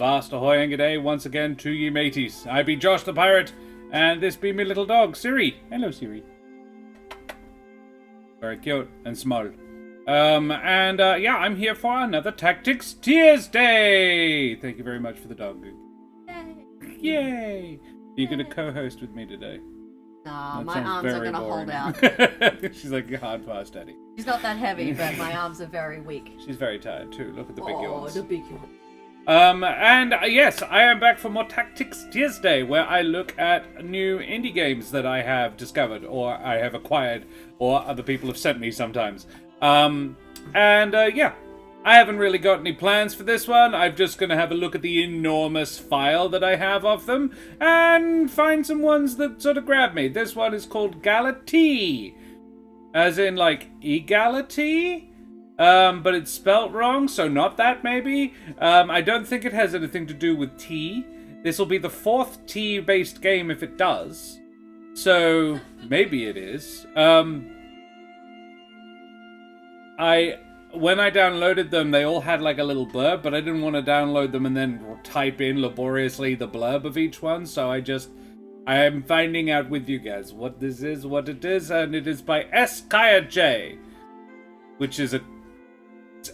Vast ahoy and g'day once again to ye mateys. I be Josh the Pirate, and this be me little dog, Siri. Hello, Siri. Very cute and small. Yeah, I'm here for another Tactics Tyrsday. Thank you very much for the dog. Yay! Yay! Are you going to co-host with me today? Nah, my arms are going to hold out. She's like, hard fast, Daddy. She's not that heavy, but my arms are very weak. She's very tired too. Look at the big yawns. The big yawns. Yes, I am back for more Tactics Tuesday, where I look at new indie games that I have discovered, or I have acquired, or other people have sent me sometimes. Yeah, I haven't really got any plans for this one. I'm just going to have a look at the enormous file that I have of them, and find some ones that sort of grab me. This one is called Galatea, as in, like, egality? But it's spelt wrong, so not that, maybe. I don't think it has anything to do with tea. This will be the 4th tea-based game if it does. So, maybe it is. When I downloaded them, they all had like a little blurb, but I didn't want to download them and then type in laboriously the blurb of each one, so I am finding out with you guys what this is, what it is, and it is by S. Kaya J, which is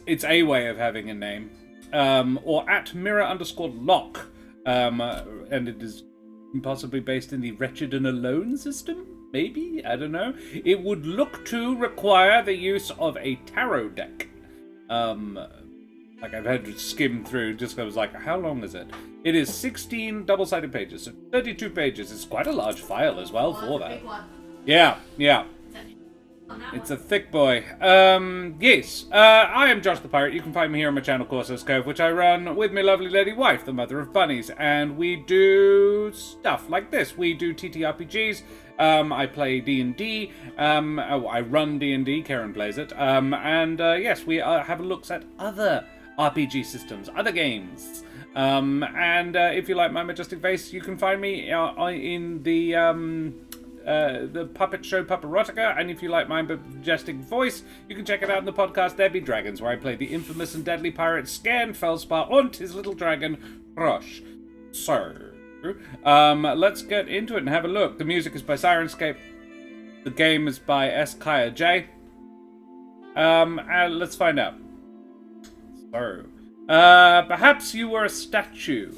it's a way of having a name, or at mirror_lock, and it is possibly based in the Wretched and Alone system, maybe? I don't know. It would look to require the use of a tarot deck. Like I've had to skim through, just because I was like, how long is it? It is 16 double-sided pages, so 32 pages. It's quite a large file as well for that. Yeah. It's a thick boy. Yes. I am Josh the Pirate. You can find me here on my channel, Corso's Cove, which I run with my lovely lady wife, the mother of bunnies. And we do stuff like this. We do TTRPGs. I play D&D. I run D&D. Karen plays it. Yes, we have looks at other RPG systems, other games. If you like my majestic face, you can find me in the puppet show Pupperotica, and if you like my majestic voice, you can check it out in the podcast There Be Dragons, where I play the infamous and deadly pirate Scan Felspar and his little dragon Rush. So, let's get into it and have a look. The music is by Sirenscape. The game is by S. Kaya J. And let's find out. So, perhaps you were a statue,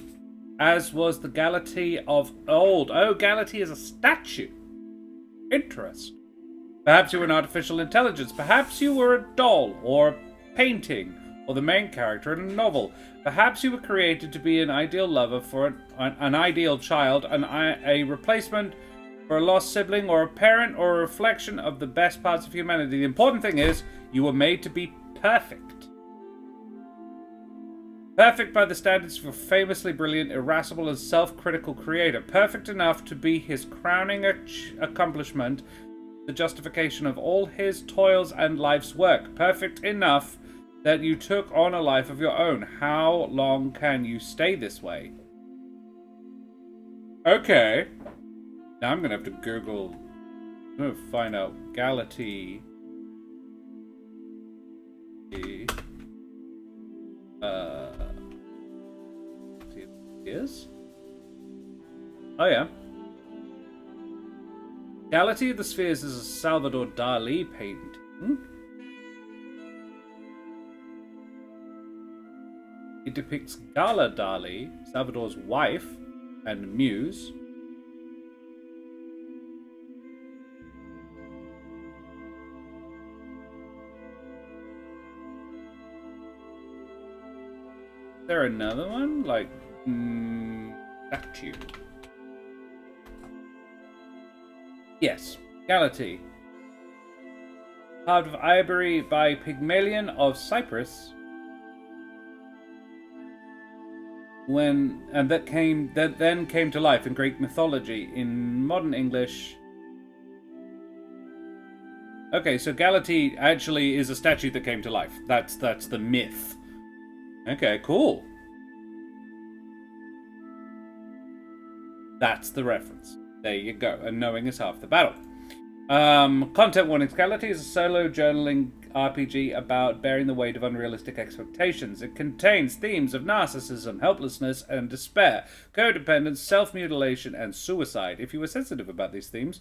as was the Galatea of old. Oh, Galatea is a statue. Interest. Perhaps you were an artificial intelligence. Perhaps you were a doll, or a painting, or the main character in a novel. Perhaps you were created to be an ideal lover for an ideal child, a replacement for a lost sibling, or a parent, or a reflection of the best parts of humanity. The important thing is, you were made to be perfect. Perfect by the standards of a famously brilliant, irascible, and self-critical creator. Perfect enough to be his crowning accomplishment, the justification of all his toils and life's work. Perfect enough that you took on a life of your own. How long can you stay this way? Okay. Now I'm going to have to Google. I'm going to find out Galatea. Is? Oh yeah. Galatea of the Spheres is a Salvador Dali painting. It depicts Gala Dali, Salvador's wife and muse. Is there another one? Like, statue. Yes, Galatea. Carved of ivory by Pygmalion of Cyprus. That then came to life in Greek mythology. In modern English. Okay, so Galatea actually is a statue that came to life. That's the myth. Okay, cool. That's the reference. There you go. And knowing is half the battle. Content warnings. Galatea is a solo journaling RPG about bearing the weight of unrealistic expectations. It contains themes of narcissism, helplessness, and despair, codependence, self-mutilation, and suicide. If you are sensitive about these themes,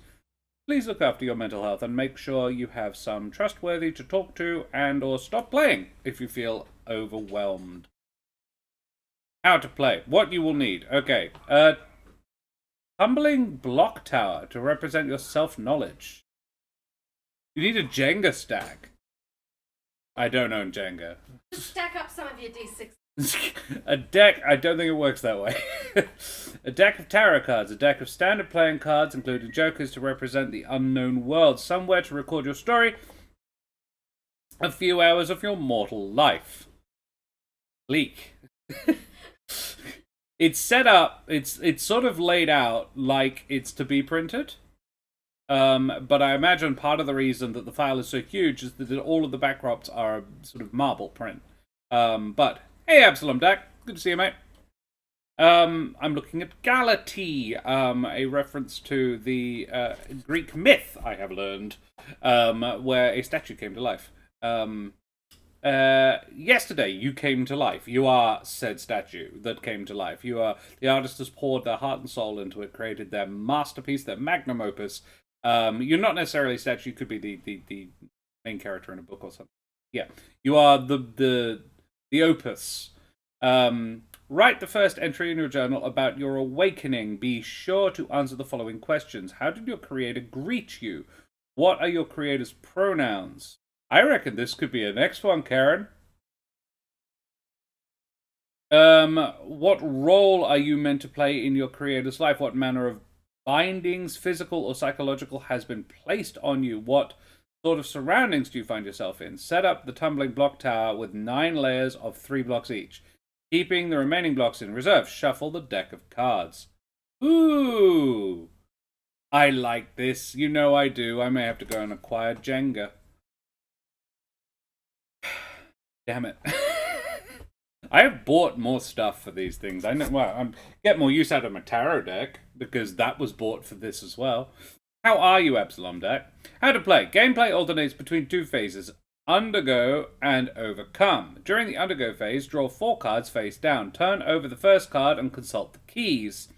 please look after your mental health and make sure you have some trustworthy to talk to and or stop playing if you feel overwhelmed. How to play. What you will need. Okay. Tumbling block tower to represent your self-knowledge. You need a Jenga stack. I don't own Jenga. Just stack up some of your D6. A deck, I don't think it works that way. A deck of tarot cards, a deck of standard playing cards, including jokers to represent the unknown world, somewhere to record your story, a few hours of your mortal life. Bleak. It's set up, it's sort of laid out like it's to be printed. But I imagine part of the reason that the file is so huge is that all of the backdrops are a sort of marble print. But hey, Absalom Dak, good to see you, mate. I'm looking at Galatea, a reference to the Greek myth I have learned, where a statue came to life. Yesterday you came to life. You are said statue that came to life. You are the artist has poured their heart and soul into it, created their masterpiece, their magnum opus. You're not necessarily a statue. You could be the main character in a book or something. Yeah, you are the opus. Write the first entry in your journal about your awakening. Be sure to answer the following questions. How did your creator greet you? What are your creator's pronouns? I reckon this could be a next one, Karen. What role are you meant to play in your creator's life? What manner of bindings, physical or psychological, has been placed on you? What sort of surroundings do you find yourself in? Set up the tumbling block tower with 9 layers of 3 blocks each, keeping the remaining blocks in reserve. Shuffle the deck of cards. Ooh, I like this. You know I do. I may have to go and acquire Jenga. Damn it. I have bought more stuff for these things. I know. Well, I'm get more use out of my tarot deck because that was bought for this as well. How are you, Absalom deck? How to play. Gameplay alternates between 2 phases: undergo and overcome. During the undergo phase, draw 4 cards face down. Turn over the first card and consult the keys.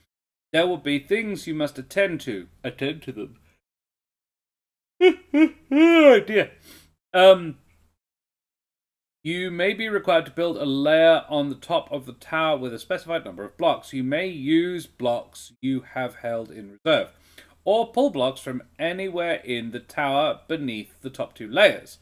There will be things you must attend to. Attend to them. Oh dear. You may be required to build a layer on the top of the tower with a specified number of blocks. You may use blocks you have held in reserve, or pull blocks from anywhere in the tower beneath the top 2 layers.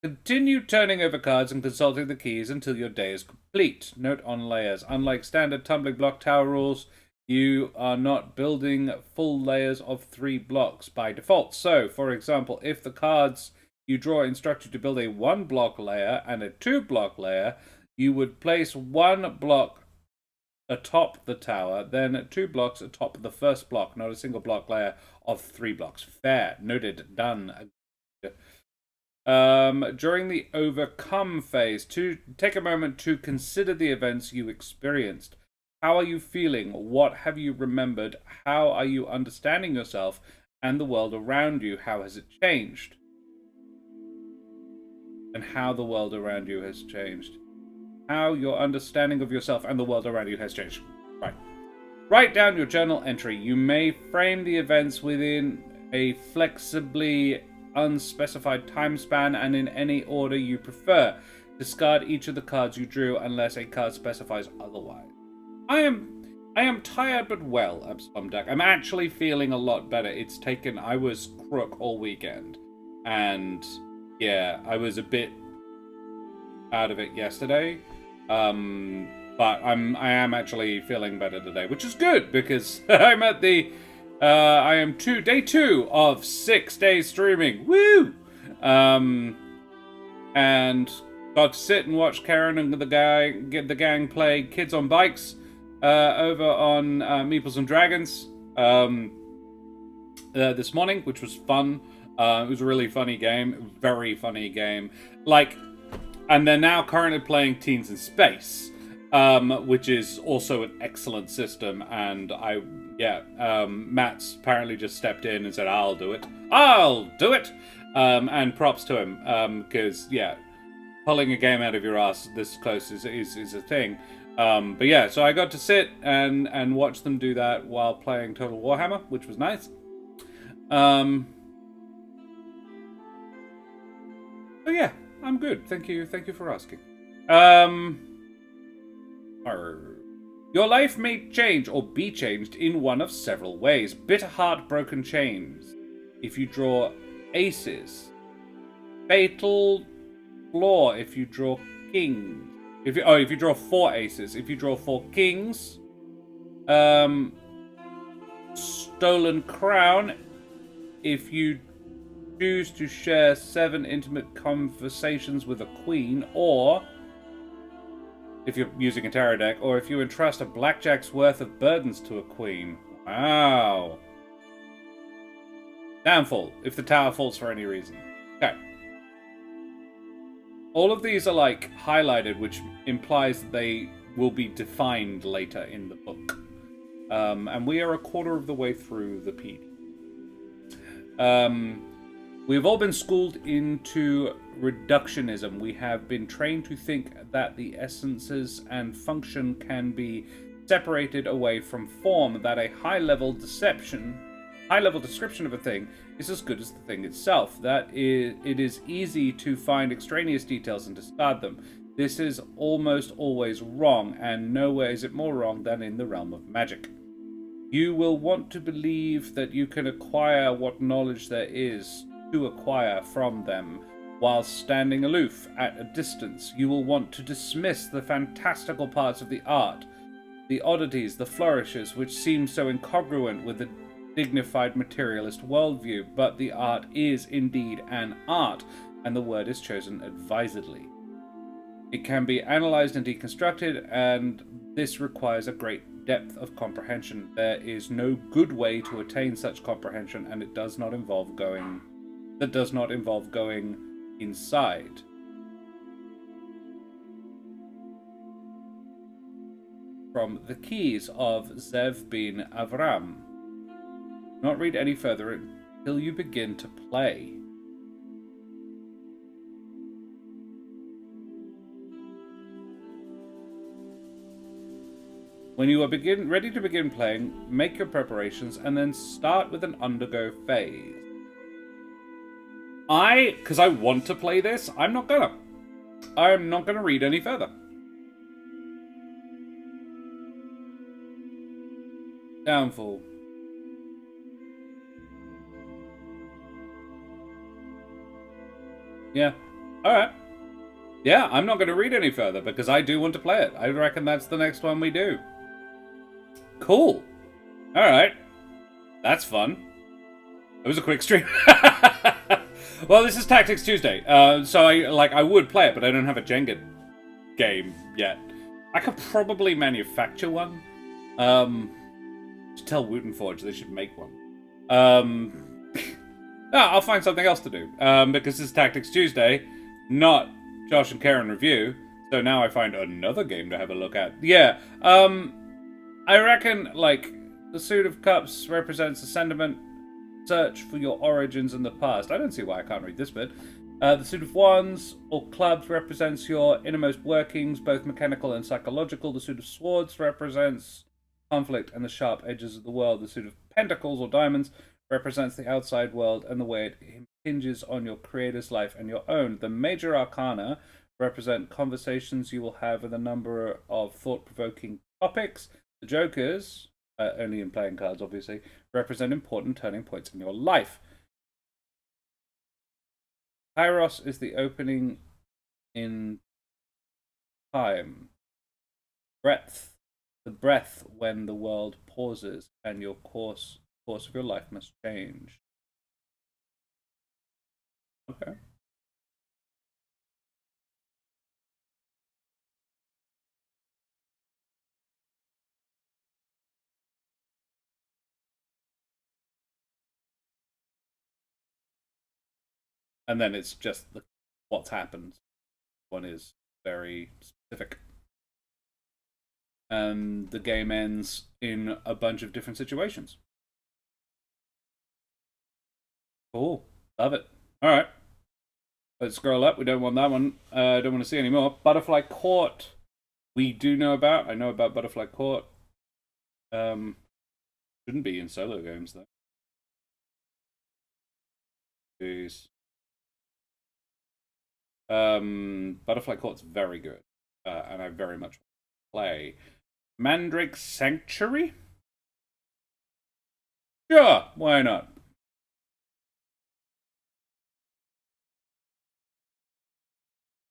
Continue turning over cards and consulting the keys until your day is complete. Note on layers. Unlike standard tumbling block tower rules, you are not building full layers of 3 blocks by default. So, for example, if the cards you draw instruct you to build a 1-block layer and a 2-block layer, you would place 1 block atop the tower, then 2 blocks atop the first block, not a single block layer of 3 blocks. Fair. Noted. Done. During the overcome phase, take a moment to consider the events you experienced. How are you feeling? What have you remembered? How are you understanding yourself and the world around you? How has it changed? And how the world around you has changed. How your understanding of yourself and the world around you has changed. Right. Write down your journal entry. You may frame the events within a flexibly unspecified time span and in any order you prefer. Discard each of the cards you drew unless a card specifies otherwise. I am tired but well, Absalom Deck. I'm actually feeling a lot better. I was crook all weekend. And yeah, I was a bit out of it yesterday. But I am actually feeling better today, which is good because I'm at the I am day 2 of 6 days streaming. Woo! And got to sit and watch Karen and the gang play Kids on Bikes over on Meeples and Dragons this morning, which was fun. It was a really funny game, very funny game. And they're now currently playing Teens in Space, which is also an excellent system. And Matt's apparently just stepped in and said, I'll do it. And props to him, because, yeah, pulling a game out of your ass this close is a thing. But yeah, so I got to sit and watch them do that while playing Total Warhammer, which was nice. But yeah, I'm good. Thank you for asking. Your life may change or be changed in one of several ways. Bitter heart, broken chains. If you draw aces. Fatal flaw if you draw kings. If you draw 4 aces. If you draw 4 kings. Stolen crown if you choose to share 7 intimate conversations with a queen, or if you're using a tarot deck, or if you entrust a blackjack's worth of burdens to a queen. Wow. Downfall, if the tower falls for any reason. Okay. All of these are like highlighted, which implies that they will be defined later in the book. And we are a quarter of the way through the PD. We've all been schooled into reductionism. We have been trained to think that the essences and function can be separated away from form, that a high-level description of a thing is as good as the thing itself, that it is easy to find extraneous details and discard them. This is almost always wrong, and nowhere is it more wrong than in the realm of magic. You will want to believe that you can acquire what knowledge there is to acquire from them, while standing aloof at a distance. You will want to dismiss the fantastical parts of the art, the oddities, the flourishes, which seem so incongruent with the dignified materialist worldview, but the art is indeed an art, and the word is chosen advisedly. It can be analyzed and deconstructed, and this requires a great depth of comprehension. There is no good way to attain such comprehension, and it does not involve going inside. From the Keys of Zev bin Avram. Do not read any further until you begin to play. When you are ready to begin playing, make your preparations and then start with an undergo phase. Because I want to play this, I'm not gonna read any further. Downfall. Yeah. Alright. Yeah, I'm not going to read any further because I do want to play it. I reckon that's the next one we do. Cool. Alright. That's fun. It was a quick stream. Well, this is Tactics Tuesday, so I would play it, but I don't have a Jenga game yet. I could probably manufacture one. Just tell Wooten Forge they should make one. I'll find something else to do, because this is Tactics Tuesday, not Josh and Karen review. So now I find another game to have a look at. Yeah, I reckon the Suit of Cups represents a sentiment. Search for your origins in the past. I don't see why I can't read this bit. The Suit of Wands or Clubs represents your innermost workings, both mechanical and psychological. The Suit of Swords represents conflict and the sharp edges of the world. The Suit of Pentacles or Diamonds represents the outside world and the way it hinges on your creator's life and your own. The Major Arcana represent conversations you will have with a number of thought-provoking topics. The Jokers, only in playing cards obviously, represent important turning points in your life. Kairos is the opening in time. Breadth, the breath when the world pauses and your course of your life must change. Okay. And then it's just what's happened. One is very specific. And the game ends in a bunch of different situations. Cool. Love it. Alright. Let's scroll up. We don't want that one. Don't want to see any more. Butterfly Court. We do know about. I know about Butterfly Court. Shouldn't be in solo games, though. Jeez. Butterfly Court's very good. And I very much play. Mandrake Sanctuary? Sure, why not?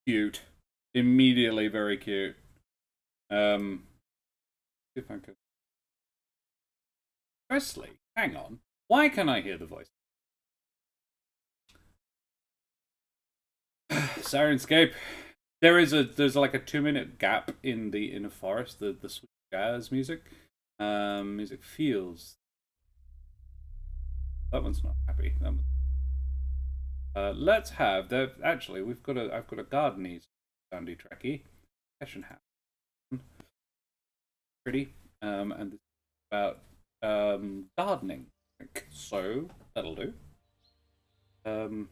Cute. Immediately very cute. If I could. Firstly, hang on. Why can I hear the voice? Sirenscape. There's like a 2-minute gap in the inner forest, the sweet jazz music. Music feels. That one's not happy. That one. Let's have actually I've got a garden soundy tracky. Session hat. Pretty. And this is about gardening. So that'll do. Go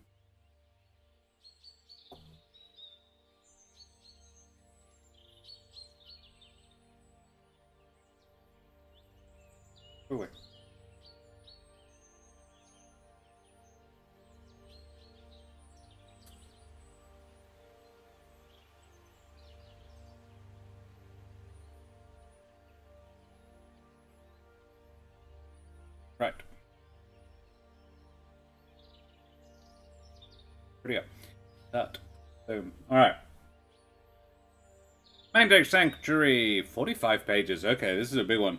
away. Right. Pretty up. That. Boom. Alright. Mandrake Sanctuary. 45 pages. Okay, this is a big one.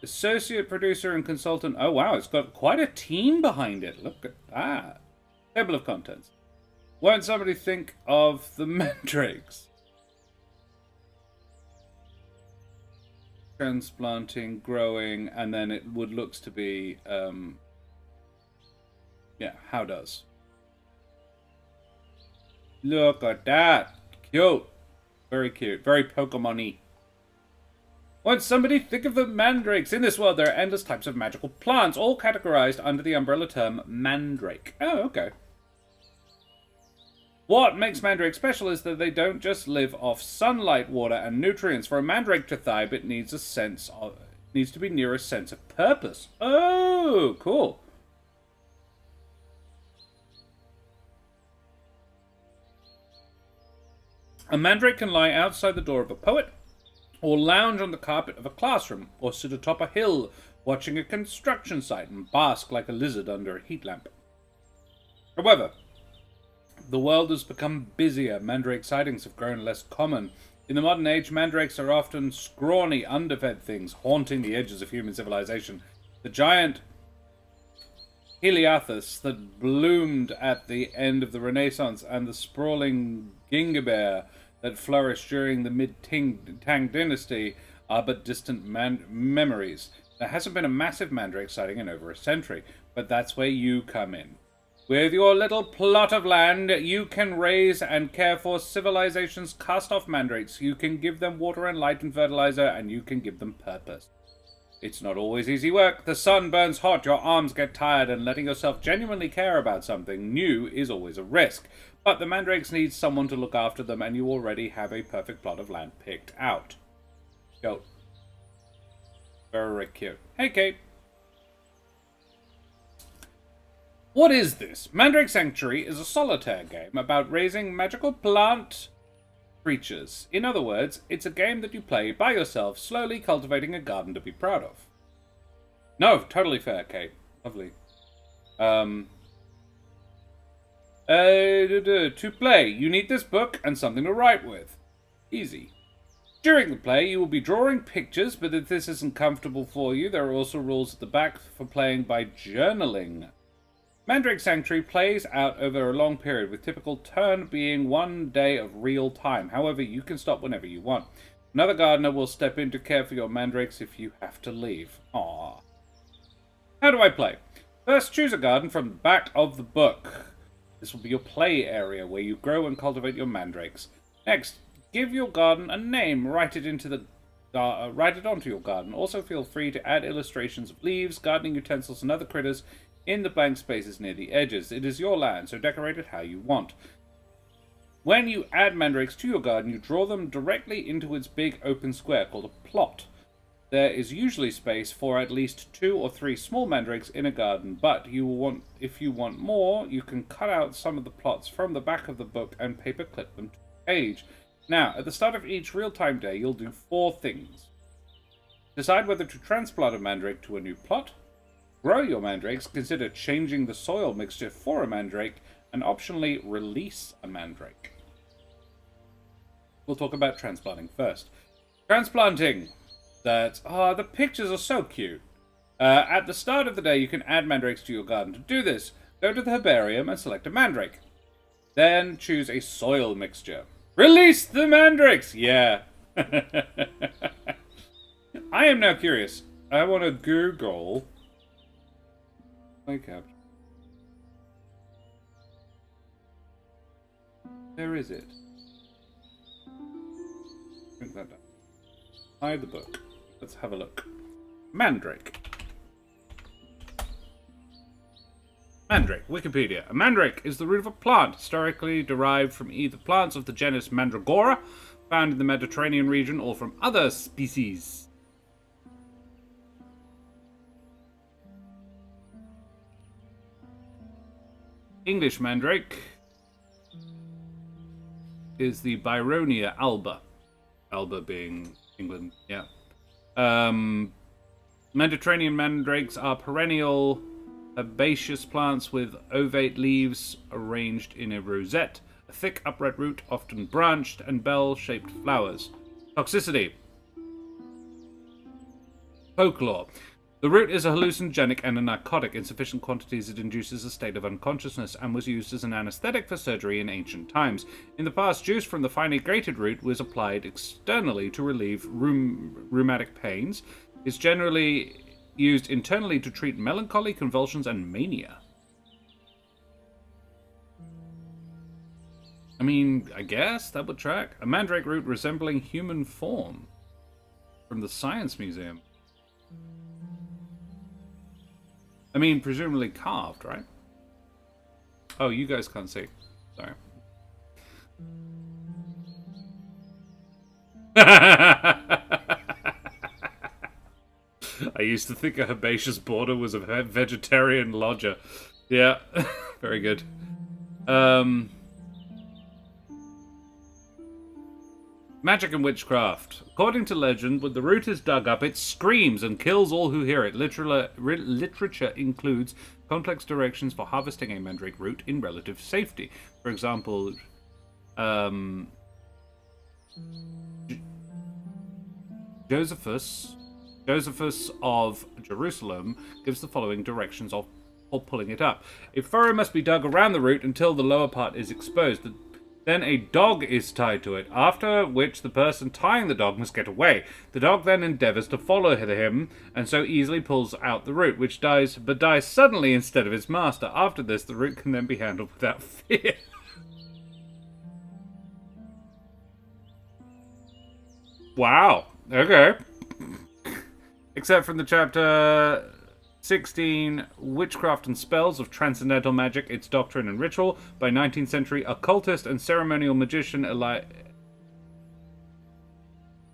Associate producer and consultant. Oh, wow. It's got quite a team behind it. Look at that. Table of contents. Won't somebody think of the mandrakes? Transplanting, growing, and then it looks to be, yeah, how does. Look at that. Cute. Very cute. Very Pokemon-y. Won't somebody think of the mandrakes? In this world, there are endless types of magical plants, all categorized under the umbrella term mandrake. Oh, okay. What makes mandrake special is that they don't just live off sunlight, water, and nutrients. For a mandrake to thrive, it needs to be near a sense of purpose. Oh, cool. A mandrake can lie outside the door of a poet, or lounge on the carpet of a classroom, or sit atop a hill watching a construction site and bask like a lizard under a heat lamp. However, the world has become busier. Mandrake sightings have grown less common. In the modern age, mandrakes are often scrawny, underfed things haunting the edges of human civilization. The giant Helianthus that bloomed at the end of the Renaissance and the sprawling ginger that flourished during the mid-Tang dynasty are but distant memories. There hasn't been a massive mandrake sighting in over a century, but that's where you come in. With your little plot of land, you can raise and care for civilization's cast-off mandrakes. You can give them water and light and fertilizer, and you can give them purpose. It's not always easy work. The sun burns hot, your arms get tired, and letting yourself genuinely care about something new is always a risk. But the mandrakes need someone to look after them, and you already have a perfect plot of land picked out. Go. Very cute. Hey, Kate. What is this? Mandrake Sanctuary is a solitaire game about raising magical plant creatures. In other words, it's a game that you play by yourself, slowly cultivating a garden to be proud of. No, totally fair, Kate. Lovely. To play, you need this book and something to write with. Easy. During the play, you will be drawing pictures, but if this isn't comfortable for you, there are also rules at the back for playing by journaling. Mandrake Sanctuary plays out over a long period, with typical turn being 1 day of real time. However, you can stop whenever you want. Another gardener will step in to care for your mandrakes if you have to leave. Aww. How do I play? First, choose a garden from the back of the book. This will be your play area, where you grow and cultivate your mandrakes. Next, give your garden a name. Write it onto your garden. Also, feel free to add illustrations of leaves, gardening utensils, and other critters in the blank spaces near the edges. It is your land, so decorate it how you want. When you add mandrakes to your garden, you draw them directly into its big open square called a plot. There is usually space for at least 2 or 3 small mandrakes in a garden, but if you want more, you can cut out some of the plots from the back of the book and paperclip them to the page. Now, at the start of each real-time day, you'll do 4 things. Decide whether to transplant a mandrake to a new plot, grow your mandrakes, consider changing the soil mixture for a mandrake, and optionally release a mandrake. We'll talk about transplanting first. Transplanting! The pictures are so cute. At the start of the day, you can add mandrakes to your garden. To do this, go to the herbarium and select a mandrake. Then choose a soil mixture. Release the mandrakes! Yeah. I am now curious. I want to Google... Where is it? Drink that down. Hide the book. Let's have a look. Mandrake. Mandrake. Wikipedia. A mandrake is the root of a plant, historically derived from either plants of the genus Mandragora, found in the Mediterranean region, or from other species. English mandrake is the Byronia alba. Alba being England, yeah. Mediterranean mandrakes are perennial, herbaceous plants with ovate leaves arranged in a rosette, a thick upright root, often branched, and bell-shaped flowers. Toxicity. Folklore. The root is a hallucinogenic and a narcotic. In sufficient quantities, it induces a state of unconsciousness and was used as an anesthetic for surgery in ancient times. In the past, juice from the finely grated root was applied externally to relieve rheumatic pains. It's generally used internally to treat melancholy, convulsions, and mania. I mean, I guess that would track. A mandrake root resembling human form. From the Science Museum. I mean, presumably carved, right? Oh, you guys can't see. Sorry. I used to think a herbaceous border was a vegetarian lodger. Yeah, very good. Magic and witchcraft. According to legend, when the root is dug up, it screams and kills all who hear it. Literature includes complex directions for harvesting a mandrake root in relative safety. For example, Josephus of Jerusalem gives the following directions for pulling it up. A furrow must be dug around the root until the lower part is exposed. Then a dog is tied to it, after which the person tying the dog must get away. The dog then endeavours to follow him, and so easily pulls out the root, which dies suddenly instead of its master. After this, the root can then be handled without fear. Wow. Okay. Except from the chapter 16, Witchcraft and Spells of Transcendental Magic, Its Doctrine and Ritual, by 19th century occultist and ceremonial magician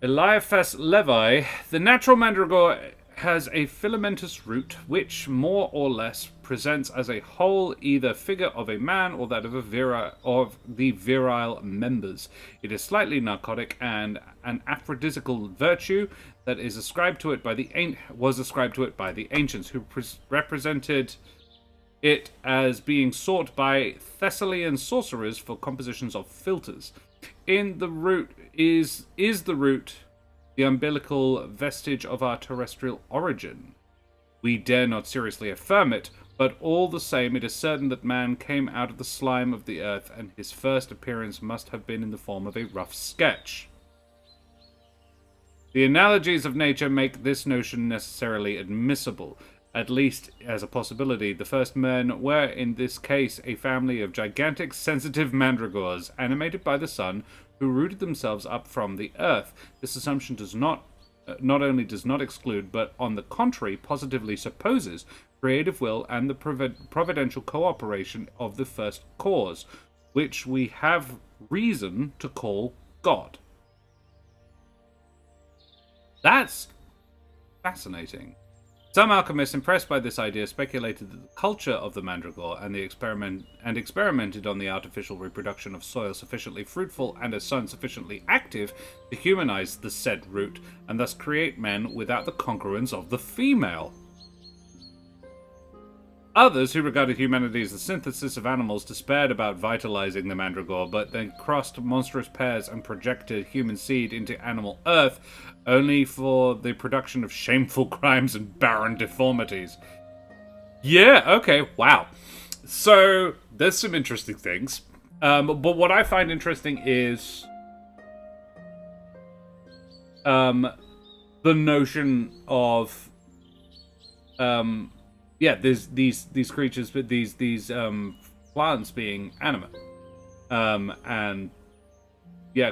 Eliphas Levi. The natural mandragora has a filamentous root, which more or less presents as a whole either figure of a man or that of the virile members. It is slightly narcotic and an aphrodisiacal virtue that is ascribed to it by the ancients, who represented it as being sought by Thessalian sorcerers for compositions of philters. In the root is the root the umbilical vestige of our terrestrial origin? We dare not seriously affirm it, but all the same it is certain that man came out of the slime of the earth, and his first appearance must have been in the form of a rough sketch. The analogies of nature make this notion necessarily admissible, at least as a possibility. The first men were, in this case, a family of gigantic, sensitive mandragores, animated by the sun, who rooted themselves up from the earth. This assumption does not not only does not exclude, but on the contrary, positively supposes creative will and the providential cooperation of the first cause, which we have reason to call God. That's fascinating. Some alchemists, impressed by this idea, speculated that the culture of the mandragora and experimented on the artificial reproduction of soil sufficiently fruitful and a sun sufficiently active to humanize the said root, and thus create men without the concurrence of the female. Others, who regarded humanity as the synthesis of animals, despaired about vitalizing the mandragora, but then crossed monstrous pairs and projected human seed into animal earth, only for the production of shameful crimes and barren deformities. Yeah, okay, wow. So, there's some interesting things. But what I find interesting is the notion of there's these creatures, but these plants being animate, and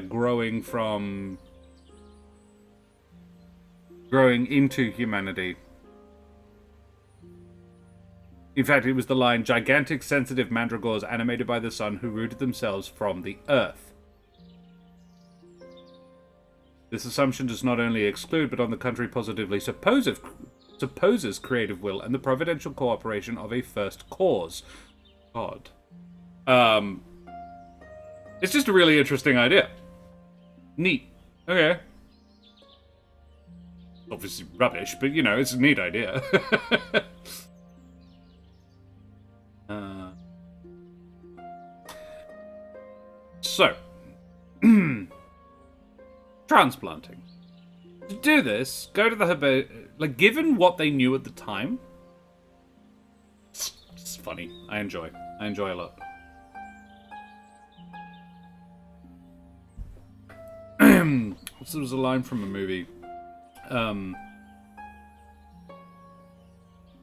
growing into humanity. In fact, it was the line, gigantic sensitive mandragores animated by the sun who rooted themselves from the earth. This assumption does not only exclude, but on the contrary positively supposes creative will and the providential cooperation of a first cause. God. It's just a really interesting idea. Neat. Okay. Obviously rubbish, but it's a neat idea. So, transplanting. To do this, go to the herbarium. Given what they knew at the time, it's funny. I enjoy a lot. This was a line from a movie.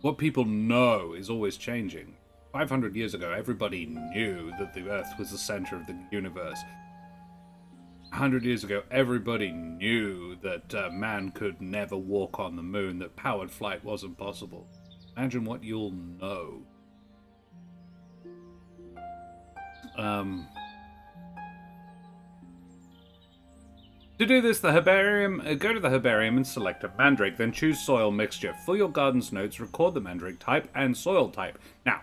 What people know is always changing. 500 years ago, everybody knew that the Earth was the center of the universe. 100 years ago, everybody knew that man could never walk on the moon, that powered flight wasn't possible. Imagine what you'll know. To do this, go to the herbarium and select a mandrake, then choose soil mixture. For your garden's notes, record the mandrake type and soil type. Now,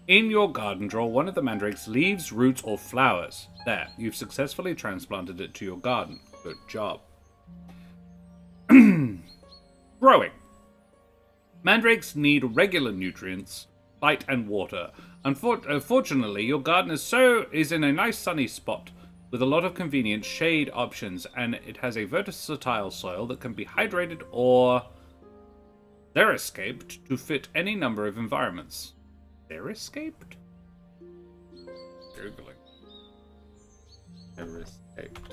in your garden, draw one of the mandrake's leaves, roots, or flowers. There, you've successfully transplanted it to your garden. Good job. Growing. Mandrakes need regular nutrients, light, and water. Unfortunately, your garden is in a nice sunny spot with a lot of convenient shade options, and it has a versatile soil that can be hydrated or xeriscaped to fit any number of environments. Xeriscaped? Googling. Xeriscaped.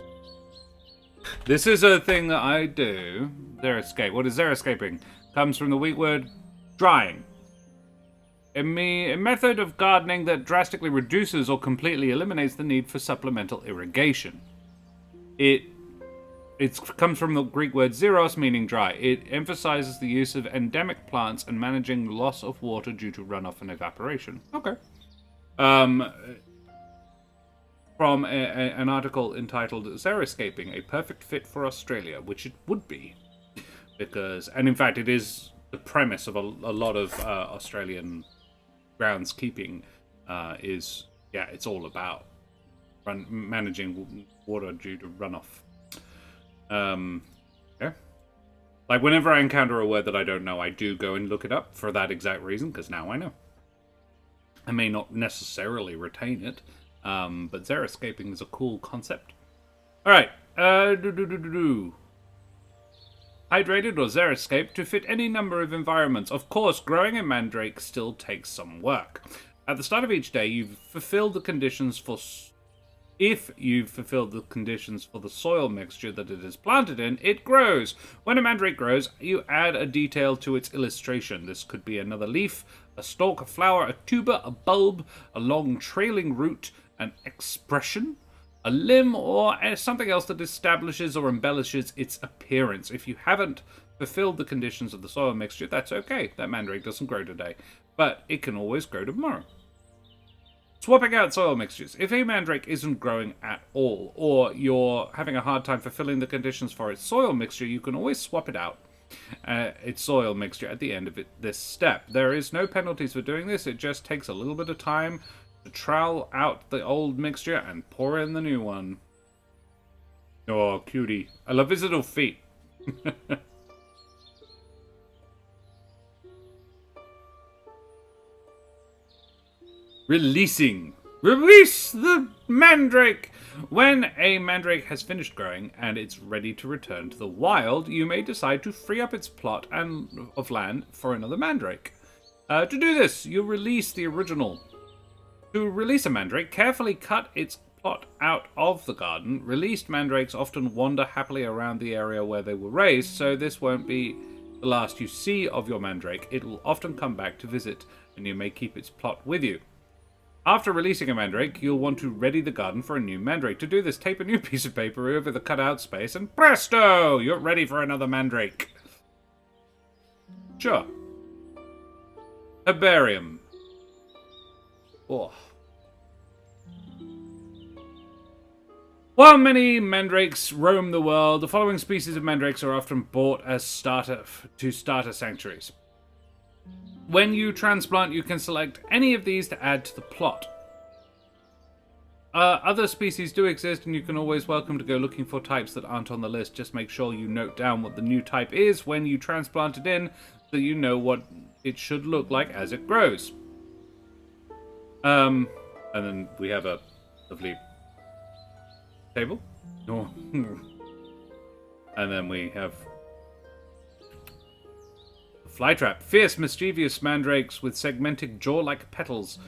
This is a thing that I do. Xeriscape. What is xeriscaping? Comes from the Greek word drying. A method of gardening that drastically reduces or completely eliminates the need for supplemental irrigation. It comes from the Greek word xeros, meaning dry. It emphasizes the use of endemic plants and managing loss of water due to runoff and evaporation. Okay. From an article entitled Xeriscaping, a perfect fit for Australia, which it would be. And in fact, it is the premise of a lot of Australian groundskeeping it's all about managing water due to runoff. Like, whenever I encounter a word that I don't know, I do go and look it up for that exact reason, because now I know. I may not necessarily retain it, but xeriscaping is a cool concept. Alright, hydrated or xeriscape to fit any number of environments. Of course, growing a mandrake still takes some work. At the start of each day, if you've fulfilled the conditions for the soil mixture that it is planted in, it grows. When a mandrake grows, you add a detail to its illustration. This could be another leaf, a stalk, a flower, a tuber, a bulb, a long trailing root, an expression, a limb, or something else that establishes or embellishes its appearance. If you haven't fulfilled the conditions of the soil mixture, that's okay. That mandrake doesn't grow today, but it can always grow tomorrow. Swapping out soil mixtures. If a mandrake isn't growing at all, or you're having a hard time fulfilling the conditions for its soil mixture, you can always swap it out. Its soil mixture at the end of this step. There is no penalties for doing this. It just takes a little bit of time to trowel out the old mixture and pour in the new one. Oh, cutie. I love his little feet. Releasing. Release the mandrake! When a mandrake has finished growing and it's ready to return to the wild, you may decide to free up its plot of land for another mandrake. To do this, you release the original. To release a mandrake, carefully cut its plot out of the garden. Released mandrakes often wander happily around the area where they were raised, so this won't be the last you see of your mandrake. It will often come back to visit, and you may keep its plot with you. After releasing a mandrake, you'll want to ready the garden for a new mandrake. To do this, tape a new piece of paper over the cutout space, and presto! You're ready for another mandrake. Sure. Herbarium. Oh. While many mandrakes roam the world, the following species of mandrakes are often bought as starter sanctuaries. When you transplant, you can select any of these to add to the plot. Other species do exist, and you can always welcome to go looking for types that aren't on the list. Just make sure you note down what the new type is when you transplant it in, so you know what it should look like as it grows. And then we have a lovely table. Oh. And then we have Flytrap. Fierce, mischievous mandrakes with segmented jaw-like petals,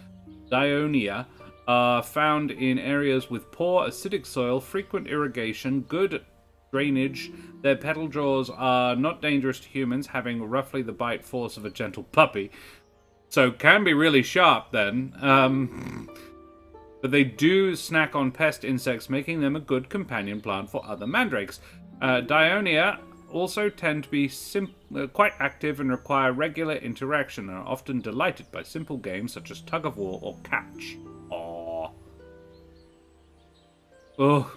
Dionaea, are found in areas with poor acidic soil, frequent irrigation, good drainage. Their petal jaws are not dangerous to humans, having roughly the bite force of a gentle puppy. So can be really sharp then. But they do snack on pest insects, making them a good companion plant for other mandrakes. Dionaea also tend to be quite active and require regular interaction, and are often delighted by simple games such as tug of war or catch. Aww. Oh.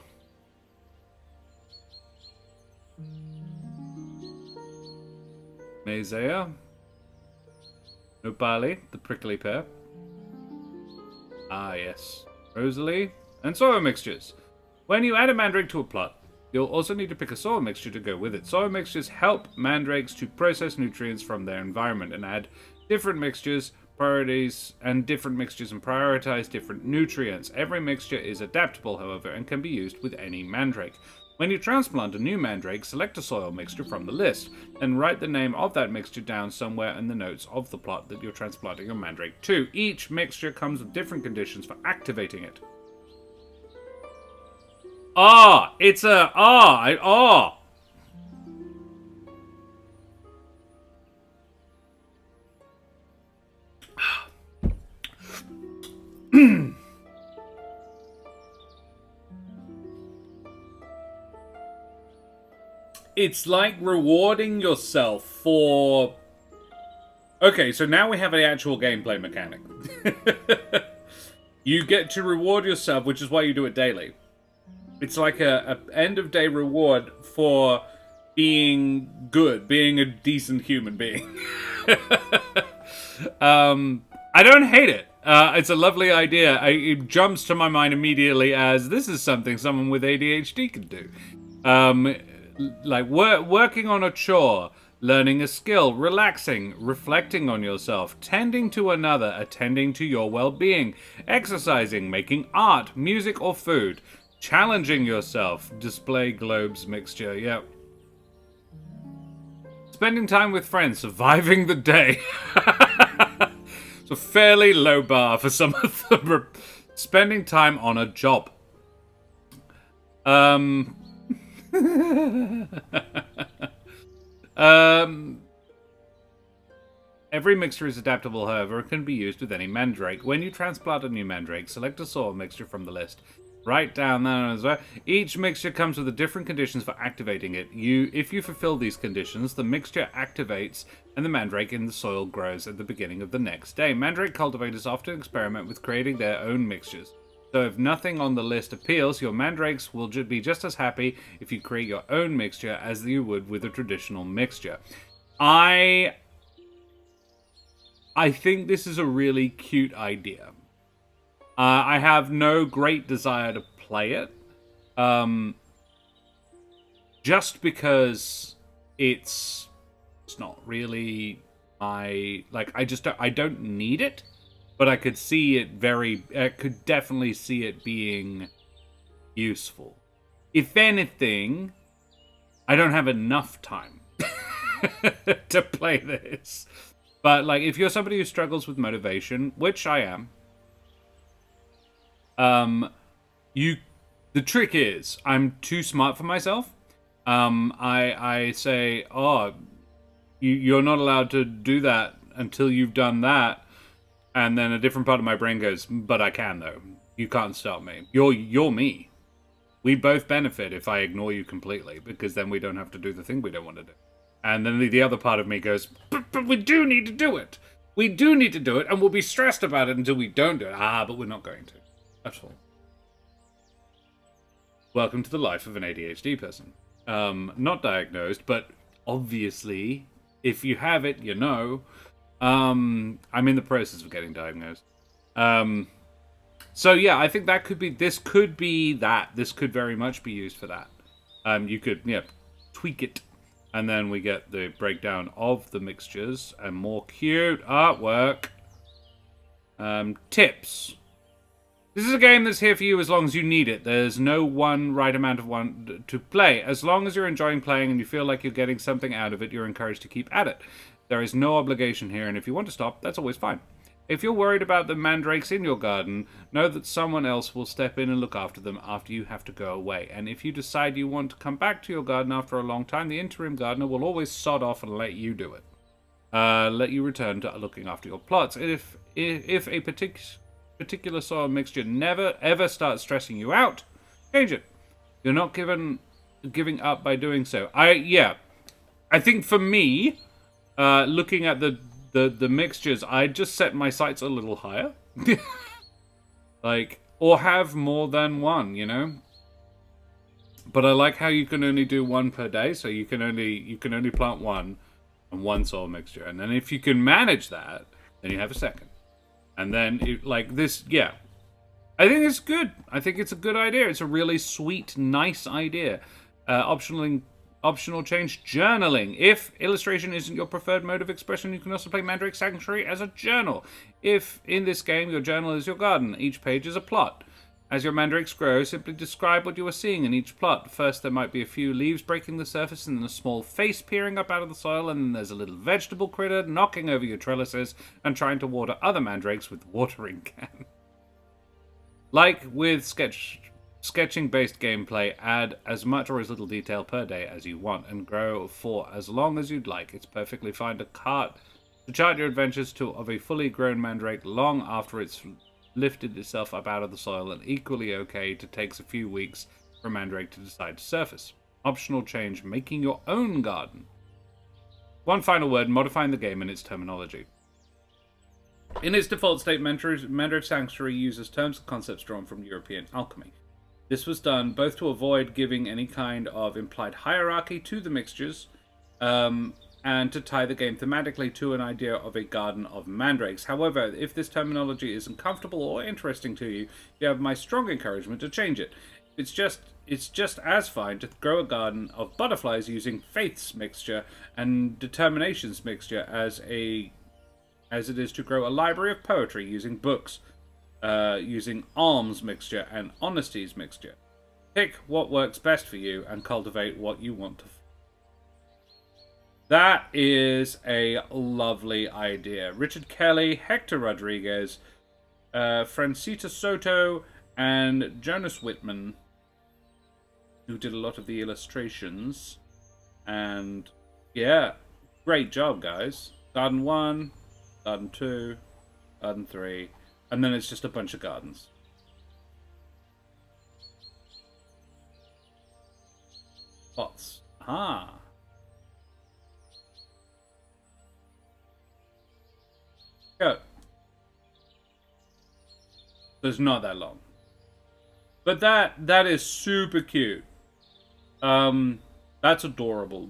Mazea. Nopali, the prickly pear. Ah, yes. Rosalie. And soil mixtures. When you add a mandrake to a plot, you'll also need to pick a soil mixture to go with it. Soil mixtures help mandrakes to process nutrients from their environment and add different mixtures, priorities, and prioritize different nutrients. Every mixture is adaptable, however, and can be used with any mandrake. When you transplant a new mandrake, select a soil mixture from the list, and write the name of that mixture down somewhere in the notes of the plot that you're transplanting your mandrake to. Each mixture comes with different conditions for activating it. It's a It's like rewarding yourself for... Okay, so now we have an actual gameplay mechanic. You get to reward yourself, which is why you do it daily. It's like a end of day reward for being good, being a decent human being. I don't hate it. It's a lovely idea. It jumps to my mind immediately as this is something someone with ADHD could do. Like working on a chore, learning a skill, relaxing, reflecting on yourself, tending to another, attending to your well-being, exercising, making art, music or food, challenging yourself, display globes mixture, yep. Spending time with friends, surviving the day. It's a fairly low bar for some of them. Spending time on a job. Every mixture is adaptable, however, and can be used with any mandrake. When you transplant a new mandrake, select a soil mixture from the list. Write down that as well. Each mixture comes with the different conditions for activating it. If you fulfill these conditions, the mixture activates and the mandrake in the soil grows at the beginning of the next day. Mandrake cultivators often experiment with creating their own mixtures. So if nothing on the list appeals, your mandrakes will be just as happy if you create your own mixture as you would with a traditional mixture. I think this is a really cute idea. I have no great desire to play it, just because it's not really my, like, I don't need it, but I could see it could definitely see it being useful. If anything, I don't have enough time to play this. But, like, if you're somebody who struggles with motivation, which I am, the trick is, I'm too smart for myself. I say, oh, you're not allowed to do that until you've done that. And then a different part of my brain goes, but I can, though. You can't stop me. You're me. We both benefit if I ignore you completely, because then we don't have to do the thing we don't want to do. And then the other part of me goes, but we do need to do it. We do need to do it, and we'll be stressed about it until we don't do it. But we're not going to. That's all. Welcome to the life of an ADHD person. Not diagnosed, but obviously, if you have it, you know. I'm in the process of getting diagnosed. So yeah, I think that could be, this could be that. This could very much be used for that. You could, tweak it. And then we get the breakdown of the mixtures and more cute artwork. Tips. This is a game that's here for you as long as you need it. There's no one right amount of one to play. As long as you're enjoying playing and you feel like you're getting something out of it, you're encouraged to keep at it. There is no obligation here, and if you want to stop, that's always fine. If you're worried about the mandrakes in your garden, know that someone else will step in and look after them after you have to go away. And if you decide you want to come back to your garden after a long time, the interim gardener will always sod off and let you do it. Let you return to looking after your plots. If a particular soil mixture never ever starts stressing you out, change it. You're not giving up by doing so. I think for me, looking at the mixtures, I just set my sights a little higher. Or have more than one, you know? But I like how you can only do one per day, so you can only plant one and one soil mixture. And then if you can manage that, then you have a second. And then, I think it's good. I think it's a good idea. It's a really sweet, nice idea. Optional change, journaling. If illustration isn't your preferred mode of expression, you can also play Mandrake Sanctuary as a journal. If, in this game, your journal is your garden, each page is a plot. As your mandrakes grow, simply describe what you are seeing in each plot. First, there might be a few leaves breaking the surface, and then a small face peering up out of the soil, and then there's a little vegetable critter knocking over your trellises and trying to water other mandrakes with watering can. Like with sketching-based gameplay, add as much or as little detail per day as you want, and grow for as long as you'd like. It's perfectly fine to chart your adventures of a fully grown mandrake long after it's lifted itself up out of the soil, and equally okay to takes a few weeks for a mandrake to decide to surface. Optional change, making your own garden. One final word, modifying the game and its terminology. In its default state, Mandrake Sanctuary uses terms and concepts drawn from European alchemy. This was done both to avoid giving any kind of implied hierarchy to the mixtures, and to tie the game thematically to an idea of a garden of mandrakes. However, if this terminology isn't comfortable or interesting to you, you have my strong encouragement to change it. It's just as fine to grow a garden of butterflies using Faith's mixture and Determination's mixture as it is to grow a library of poetry using books, using Alm's mixture and Honesty's mixture. Pick what works best for you and cultivate what you want to. That is a lovely idea. Richard Kelly, Hector Rodriguez, Francita Soto, and Jonas Whitman, who did a lot of the illustrations. And yeah, great job, guys. Garden 1, Garden 2, Garden 3, and then it's just a bunch of gardens. Spots. Ah. Go. So it's not that long. But that is super cute. That's adorable.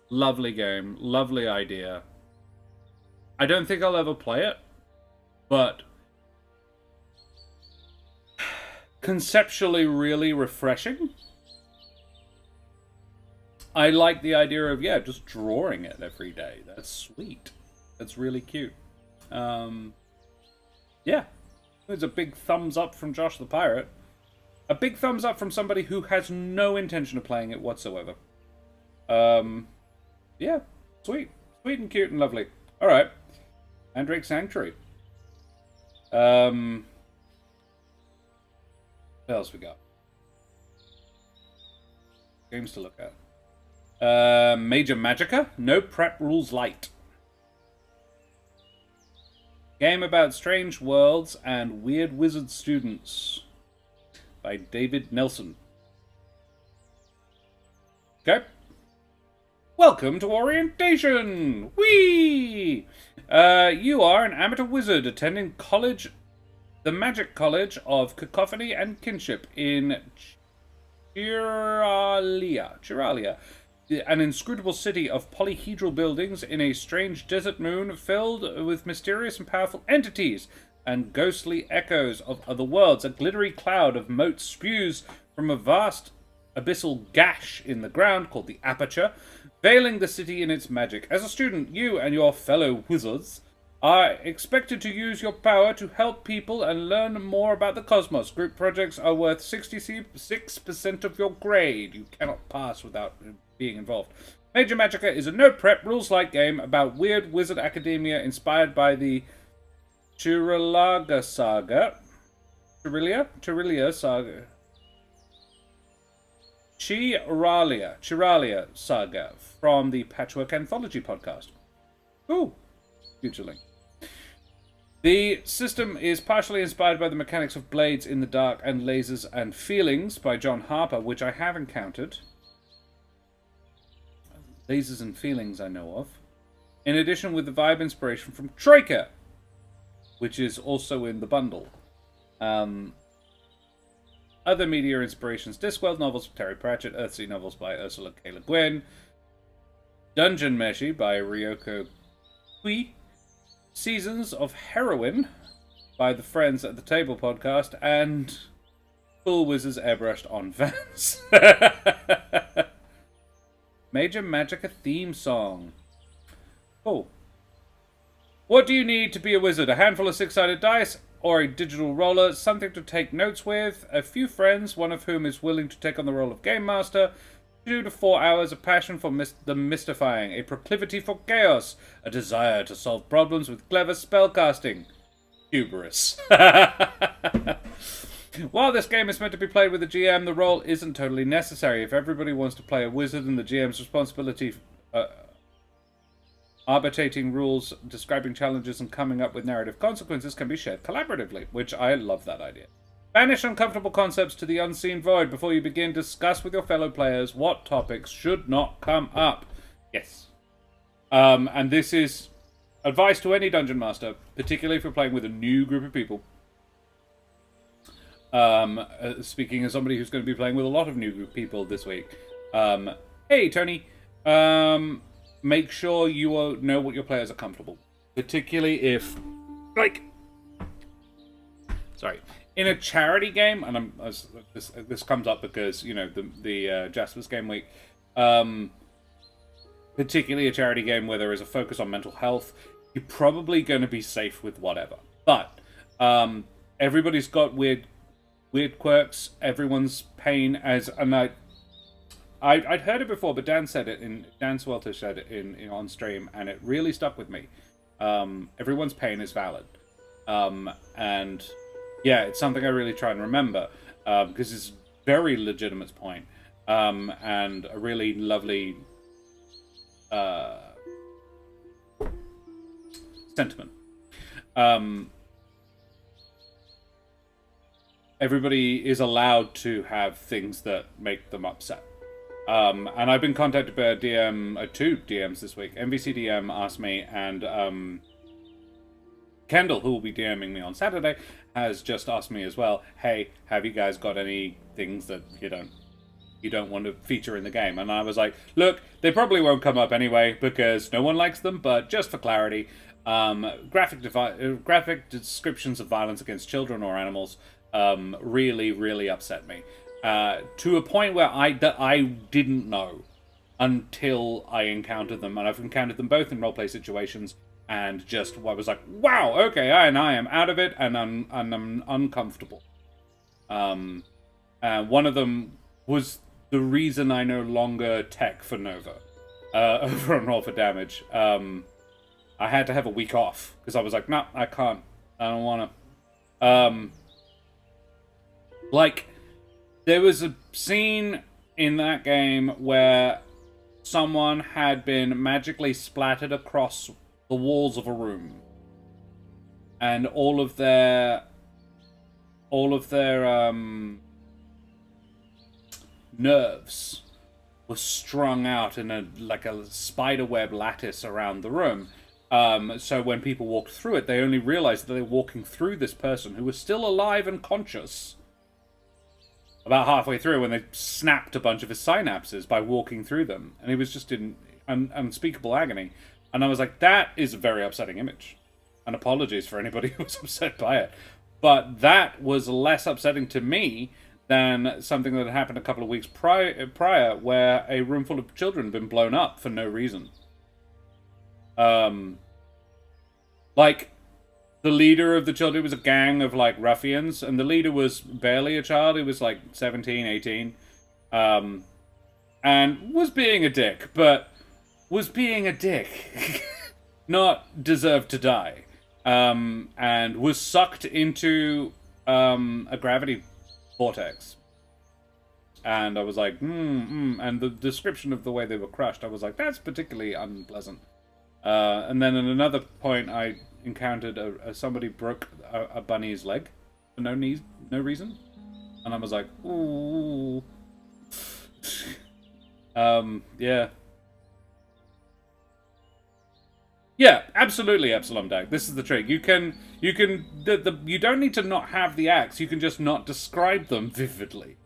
Lovely game. Lovely idea. I don't think I'll ever play it, but conceptually really refreshing. I like the idea of, yeah, just drawing it every day. That's sweet. That's really cute. Yeah. There's a big thumbs up from Josh the Pirate. A big thumbs up from somebody who has no intention of playing it whatsoever. Yeah. Sweet. Sweet and cute and lovely. Alright. Mandrake Sanctuary. What else we got? Games to look at. Major Magicka. No prep rules light. Game about strange worlds and weird wizard students. By David Nelson. Okay. Welcome to orientation! Whee! You are an amateur wizard attending college, the Magic College of Cacophony and Kinship in Chiralia, an inscrutable city of polyhedral buildings in a strange desert moon filled with mysterious and powerful entities and ghostly echoes of other worlds. A glittery cloud of motes spews from a vast abyssal gash in the ground called the Aperture, veiling the city in its magic. As a student, you and your fellow wizards are expected to use your power to help people and learn more about the cosmos. Group projects are worth 66% of your grade. You cannot pass without being involved. Major Magicka is a no-prep, rules-light game about weird wizard academia inspired by the Chirilia saga. Chiralia saga from the Patchwork Anthology podcast. Ooh, future link. The system is partially inspired by the mechanics of Blades in the Dark and Lasers and Feelings by John Harper, which I have encountered. Lasers and Feelings I know of. In addition, with the vibe inspiration from Troika, which is also in the bundle. Other media inspirations: Discworld novels by Terry Pratchett, Earthsea novels by Ursula K. Le Guin, Dungeon Meshi by Ryoko Kui, Seasons of Heroin by the Friends at the Table podcast, and Cool Wizards airbrushed on Vans. Major Magicka theme song. Cool. What do you need to be a wizard? A handful of six-sided dice or a digital roller, something to take notes with, a few friends, one of whom is willing to take on the role of Game Master, 2 to 4 hours, a passion for the mystifying, a proclivity for chaos, a desire to solve problems with clever spellcasting. Hubris. While this game is meant to be played with a GM, the role isn't totally necessary. If everybody wants to play a wizard and the GM's responsibility arbitrating rules, describing challenges, and coming up with narrative consequences can be shared collaboratively, which I love that idea. Banish uncomfortable concepts to the unseen void before you begin. Discuss with your fellow players what topics should not come up. Yes. And this is advice to any dungeon master, particularly if you're playing with a new group of people. Speaking as somebody who's going to be playing with a lot of new group people this week. Hey, Tony. Make sure you know what your players are comfortable. Particularly if, like, sorry, in a charity game, and this comes up because, you know, the Jasper's Game Week, particularly a charity game where there is a focus on mental health, you're probably going to be safe with whatever. But everybody's got weird quirks. Everyone's pain I'd heard it before, but Dan Swelter said it in on stream, and it really stuck with me. Everyone's pain is valid, and yeah, it's something I really try and remember because it's a very legitimate point, and a really lovely sentiment. Everybody is allowed to have things that make them upset. And I've been contacted by a DM, two DMs this week. MVC DM asked me, and Kendall, who will be DMing me on Saturday, has just asked me as well, hey, have you guys got any things that you don't want to feature in the game? And I was like, look, they probably won't come up anyway because no one likes them, but just for clarity, graphic descriptions of violence against children or animals really, really upset me. To a point where I didn't know until I encountered them, and I've encountered them both in roleplay situations, and just I was like, wow, okay, and I am out of it, and I'm uncomfortable. One of them was the reason I no longer tech for Nova over on Roll for Damage. I had to have a week off because I was like, no, I can't. I don't want to. There was a scene in that game where someone had been magically splattered across the walls of a room, and all of their nerves were strung out in a spiderweb lattice around the room. So when people walked through it, they only realized that they were walking through this person who was still alive and conscious about halfway through, when they snapped a bunch of his synapses by walking through them. And he was just in unspeakable agony. And I was like, that is a very upsetting image. And apologies for anybody who was upset by it. But that was less upsetting to me than something that had happened a couple of weeks prior where a room full of children had been blown up for no reason. The leader of the children was a gang of, ruffians, and the leader was barely a child. He was, 17, 18, and was being a dick, but was being a dick. Not deserved to die. And was sucked into a gravity vortex. And I was like, and the description of the way they were crushed, I was like, that's particularly unpleasant. And then at another point, I encountered somebody broke a bunny's leg for no reason, and I was like, ooh, yeah, absolutely, Epsilon Dag. This is the trick. You don't need to not have the acts. You can just not describe them vividly.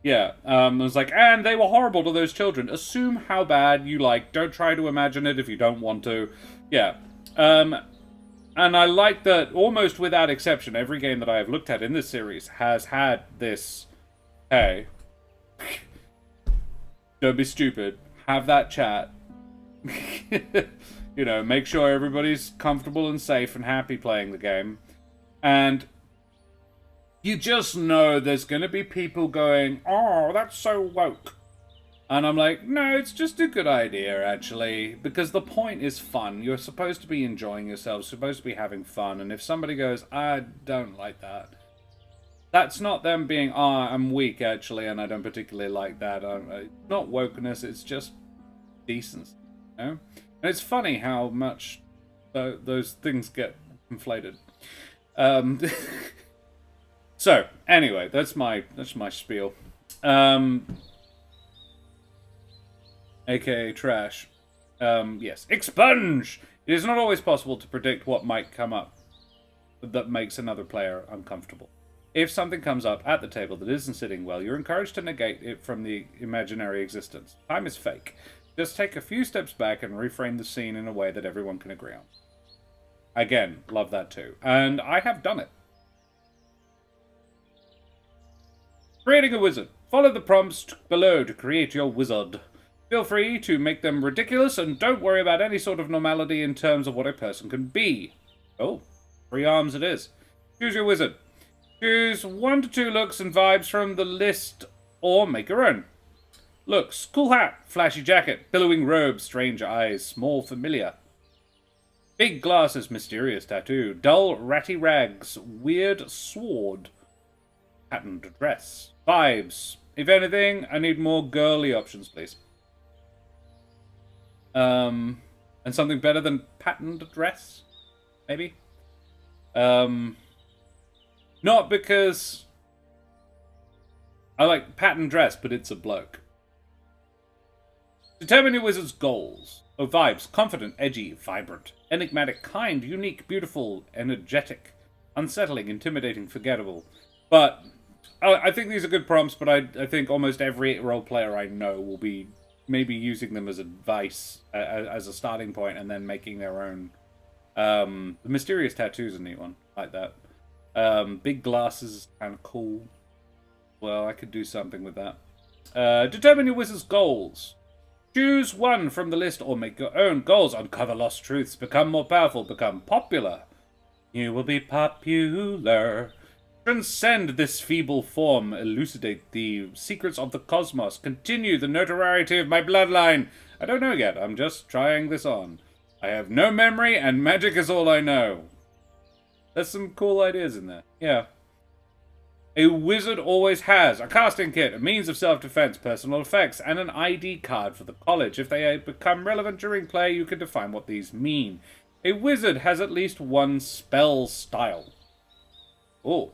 Yeah, I was like, and they were horrible to those children. Assume how bad you like. Don't try to imagine it if you don't want to. Yeah. And I like that almost without exception, every game that I have looked at in this series has had this, hey, don't be stupid, have that chat, make sure everybody's comfortable and safe and happy playing the game. And you just know there's going to be people going, oh, that's so woke. And I'm like, no, it's just a good idea, actually, because the point is fun. You're supposed to be enjoying yourself, supposed to be having fun, and if somebody goes, I don't like that, that's not them being, I'm weak, actually, and I don't particularly like that. Not wokeness, it's just decency, And it's funny how much those things get conflated. So, anyway, that's my spiel. AKA trash. Yes. Expunge! It is not always possible to predict what might come up that makes another player uncomfortable. If something comes up at the table that isn't sitting well, you're encouraged to negate it from the imaginary existence. Time is fake. Just take a few steps back and reframe the scene in a way that everyone can agree on. Again, love that too. And I have done it. Creating a wizard. Follow the prompts below to create your wizard. Feel free to make them ridiculous, and don't worry about any sort of normality in terms of what a person can be. Oh, 3 arms it is. Choose your wizard. Choose 1 to 2 looks and vibes from the list, or make your own. Looks: cool hat, flashy jacket, billowing robe, strange eyes, small familiar. Big glasses, mysterious tattoo, dull ratty rags, weird sword, patterned dress. Vibes: if anything, I need more girly options, please. And something better than patterned dress, maybe. Not because I like patterned dress, but it's a bloke. Determine your wizard's goals. Oh, vibes. Confident, edgy, vibrant. Enigmatic, kind, unique, beautiful, energetic. Unsettling, intimidating, forgettable. But I think these are good prompts, but I think almost every role player I know will be maybe using them as advice, as a starting point, and then making their own. The mysterious tattoo's a neat one, like that. Big glasses is kind of cool. Well, I could do something with that. Determine your wizard's goals. Choose one from the list or make your own goals. Uncover lost truths. Become more powerful. Become popular. You will be popular. Transcend this feeble form. Elucidate the secrets of the cosmos. Continue the notoriety of my bloodline. I don't know yet. I'm just trying this on. I have no memory and magic is all I know. There's some cool ideas in there. Yeah. A wizard always has a casting kit, a means of self-defense, personal effects, and an ID card for the college. If they become relevant during play, you can define what these mean. A wizard has at least one spell style. Oh.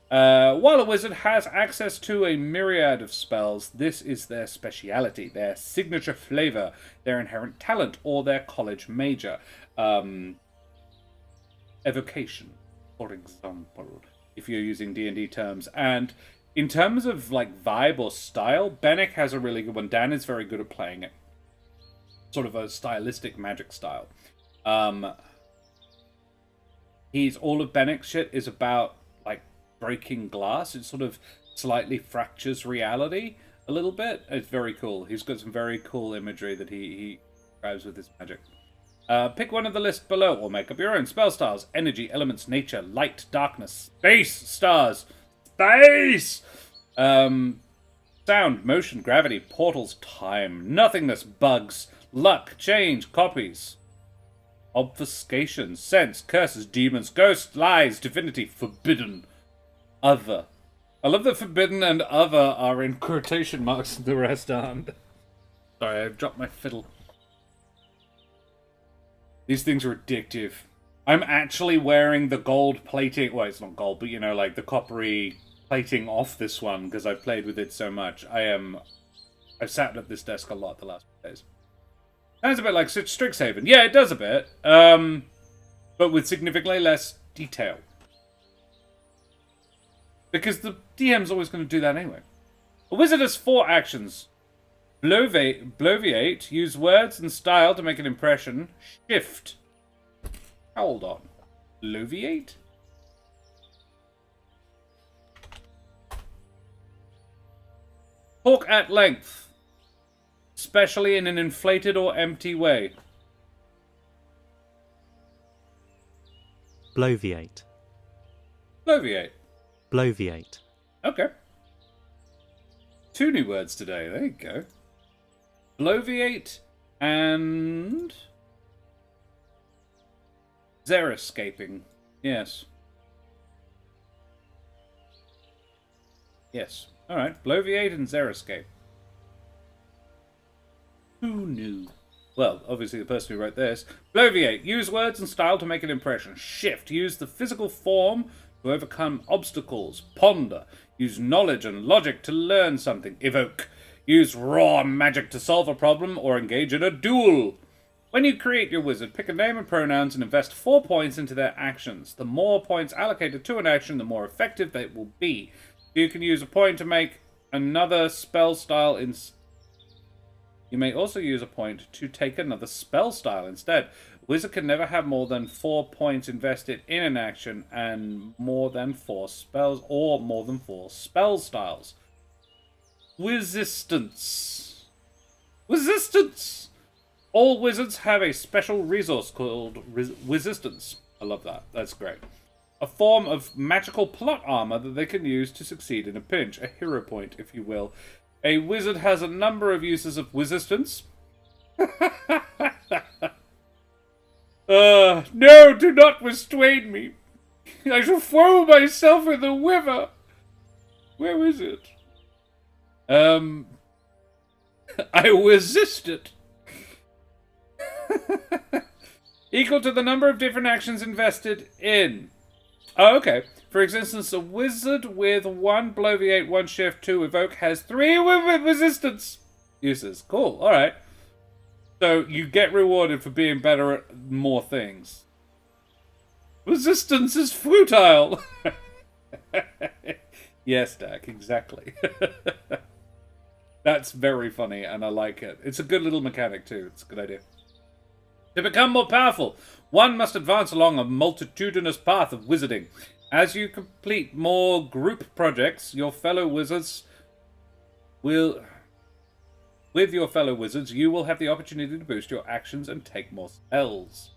While a wizard has access to a myriad of spells, this is their speciality, their signature flavor, their inherent talent, or their college major. Evocation, for example, if you're using D&D terms. And in terms of like vibe or style, Bennick has a really good one. Dan is very good at playing it. Sort of a stylistic magic style. All of Bennick's shit is about like breaking glass. It sort of slightly fractures reality a little bit. It's very cool. He's got some very cool imagery that he describes with his magic. Pick one of the list below or make up your own spell styles. Energy, elements, nature, light, darkness, space, stars, space! Sound, motion, gravity, portals, time, nothingness, bugs, luck, change, copies, obfuscation, sense, curses, demons, ghosts, lies, divinity, forbidden, other. I love that forbidden and other are in quotation marks and the rest aren't. Sorry, I dropped my fiddle. These things are addictive. I'm actually wearing the gold plating. Well, it's not gold, but you know, like the coppery plating off this one because I've played with it so much. I've sat at this desk a lot the last few days. Sounds a bit like Strixhaven. Yeah, it does a bit. But with significantly less detail. Because the DM's always going to do that anyway. A wizard has 4 actions. Bloviate, use words and style to make an impression. Shift. Hold on. Bloviate? Talk at length. Especially in an inflated or empty way. Bloviate. Bloviate. Bloviate. Okay. 2 new words today. There you go. Bloviate and Xeriscaping. Yes. Yes. Alright. Bloviate and Xeriscape. Who knew? Well, obviously the person who wrote this. Bloviate. Use words and style to make an impression. Shift. Use the physical form to overcome obstacles. Ponder. Use knowledge and logic to learn something. Evoke. Use raw magic to solve a problem or engage in a duel. When you create your wizard, pick a name and pronouns and invest 4 points into their actions. The more points allocated to an action, the more effective they will be. You can use a point to make another spell style You may also use a point to take another spell style instead. A wizard can never have more than 4 points invested in an action and more than 4 spells or more than 4 spell styles. Resistance. All wizards have a special resource called Resistance. I love that. That's great. A form of magical plot armor that they can use to succeed in a pinch. A hero point, if you will. A wizard has a number of uses of Resistance. No, do not restrain me. I shall throw myself in the river. Where is it? I resist it. Equal to the number of different actions invested in. Oh, okay. For instance, a wizard with 1 bloviate, 1 shift, 2 evoke has 3 with resistance. uses. Cool. All right. So you get rewarded for being better at more things. Resistance is futile. Yes, Dak, exactly. That's very funny, and I like it. It's a good little mechanic, too. It's a good idea. To become more powerful, one must advance along a multitudinous path of wizarding. As you complete more group projects, your fellow wizards will... With your fellow wizards, you will have the opportunity to boost your actions and take more spells.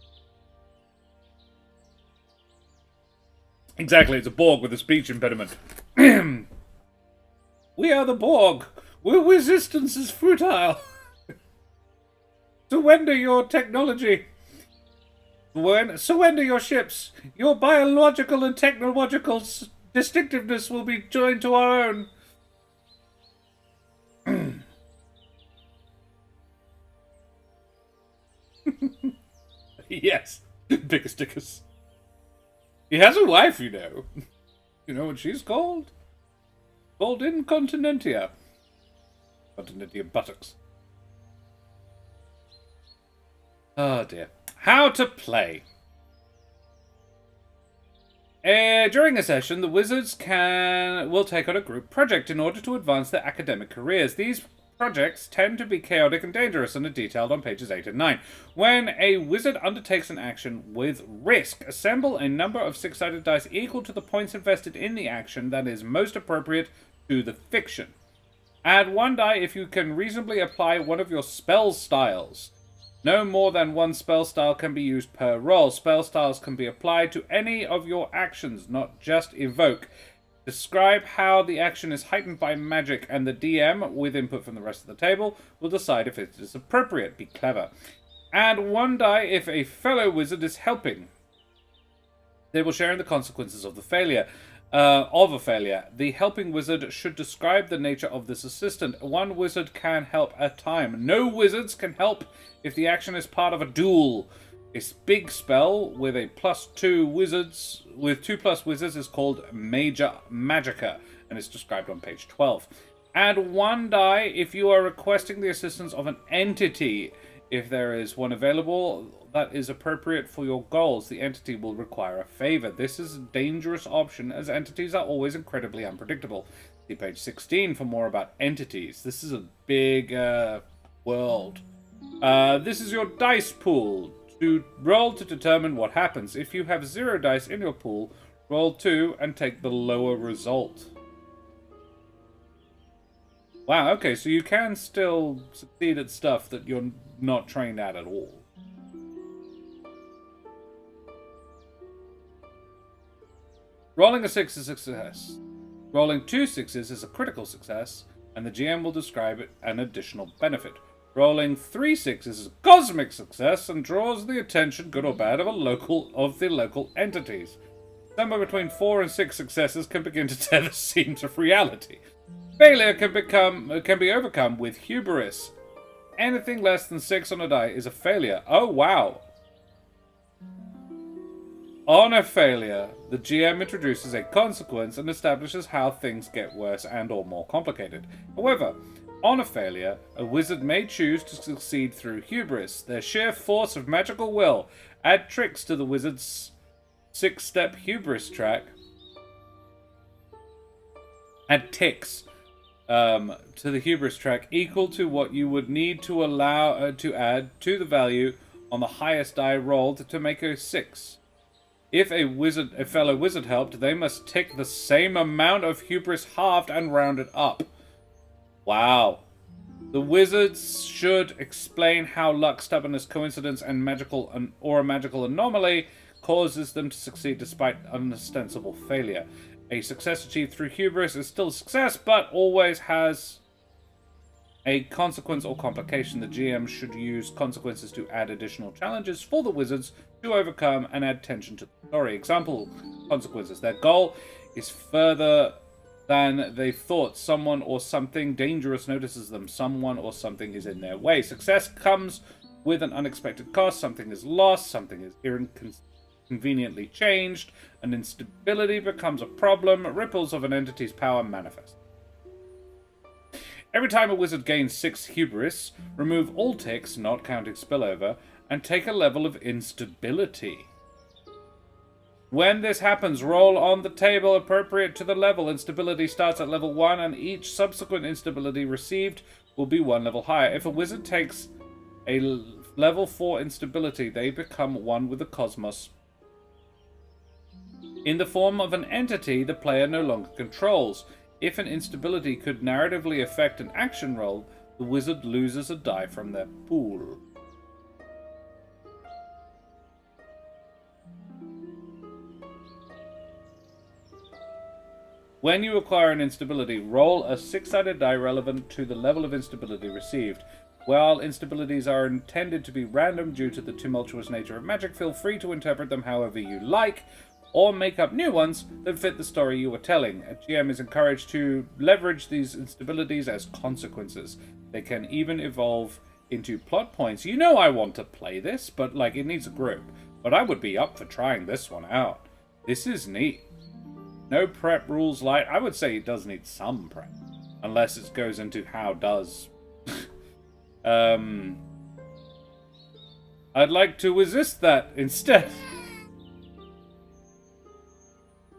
Exactly, it's a Borg with a speech impediment. We are the Borg. Our resistance is futile. Surrender your technology. Surrender your ships. Your biological and technological distinctiveness will be joined to our own. Yes, biggest stickers. He has a wife, you know. You know what she's called? Called Incontinentia. Continentia buttocks. Oh dear. How to play. During a session, the wizards will take on a group project in order to advance their academic careers. These projects tend to be chaotic and dangerous and are detailed on pages 8 and 9. When a wizard undertakes an action with risk, assemble a number of six-sided dice equal to the points invested in the action that is most appropriate to the fiction. Add 1 die if you can reasonably apply one of your spell styles. No more than 1 spell style can be used per roll. Spell styles can be applied to any of your actions, not just evoke. Describe how the action is heightened by magic, and the DM, with input from the rest of the table, will decide if it is appropriate. Be clever. Add 1 die if a fellow wizard is helping. They will share in the consequences of the failure. A failure. The helping wizard should describe the nature of this assistant. 1 wizard can help at a time. No wizards can help if the action is part of a duel. A big spell with a +2 wizards with 2+ wizards is called Magicka, and it's described on page 12. Add 1 die if you are requesting the assistance of an entity. If there is one available that is appropriate for your goals, the entity will require a favor. This is a dangerous option, as entities are always incredibly unpredictable. See page 16 for more about entities. This is a big world. This is your dice pool. To roll to determine what happens. If you have 0 dice in your pool, roll 2 and take the lower result. Wow, okay, so you can still succeed at stuff that you're not trained at all. Rolling a 6 is a success. Rolling 2 6s is a critical success, and the GM will describe it an additional benefit. Rolling 3 6s is a cosmic success and draws the attention, good or bad, of the local entities. Somewhere between 4 and 6 successes can begin to tear the seams of reality. Failure can be overcome with hubris. Anything less than 6 on a die is a failure. Oh wow! On a failure, the GM introduces a consequence and establishes how things get worse and or more complicated. However, on a failure, a wizard may choose to succeed through hubris, their sheer force of magical will. Add tricks to the wizard's 6-step hubris track. Add ticks to the hubris track equal to what you would need to allow to add to the value on the highest die rolled to make a 6. If a fellow wizard helped, they must tick the same amount of hubris halved and rounded up. Wow. The wizards should explain how luck, stubbornness, coincidence, and a magical anomaly causes them to succeed despite unostensible failure. A success achieved through hubris is still a success, but always has a consequence or complication. The GM should use consequences to add additional challenges for the wizards to overcome and add tension to the story. Example consequences. Their goal is further than they thought. Someone or something dangerous notices them. Someone or something is in their way. Success comes with an unexpected cost. Something is lost. Something is inconveniently changed. An instability becomes a problem. Ripples of an entity's power manifest. Every time a wizard gains 6 hubris, remove all ticks, not counting spillover, and take a level of instability. When this happens, roll on the table appropriate to the level. Instability starts at level 1, and each subsequent instability received will be 1 level higher. If a wizard takes a level 4 instability, they become one with the cosmos. In the form of an entity the player no longer controls. If an instability could narratively affect an action roll, the wizard loses a die from their pool. When you acquire an instability, roll a 6-sided die relevant to the level of instability received. While instabilities are intended to be random due to the tumultuous nature of magic, feel free to interpret them however you like, or make up new ones that fit the story you are telling. A GM is encouraged to leverage these instabilities as consequences. They can even evolve into plot points. You know I want to play this, but it needs a group. But I would be up for trying this one out. This is neat. No prep rules light. I would say it does need some prep. Unless it goes into how does. I'd like to resist that instead.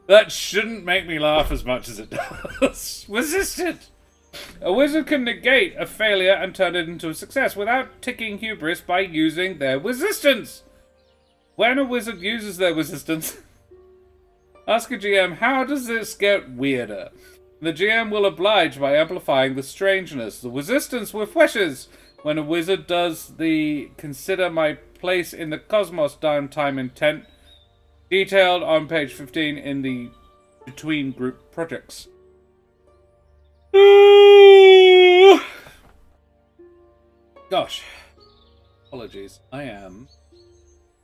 That shouldn't make me laugh as much as it does. Resist it! A wizard can negate a failure and turn it into a success without ticking hubris by using their resistance. When a wizard uses their resistance, ask a GM, how does this get weirder? The GM will oblige by amplifying the strangeness. The resistance refreshes when a wizard does the consider my place in the cosmos downtime intent, detailed on page 15 in the Between Group Projects. Gosh. Apologies. I am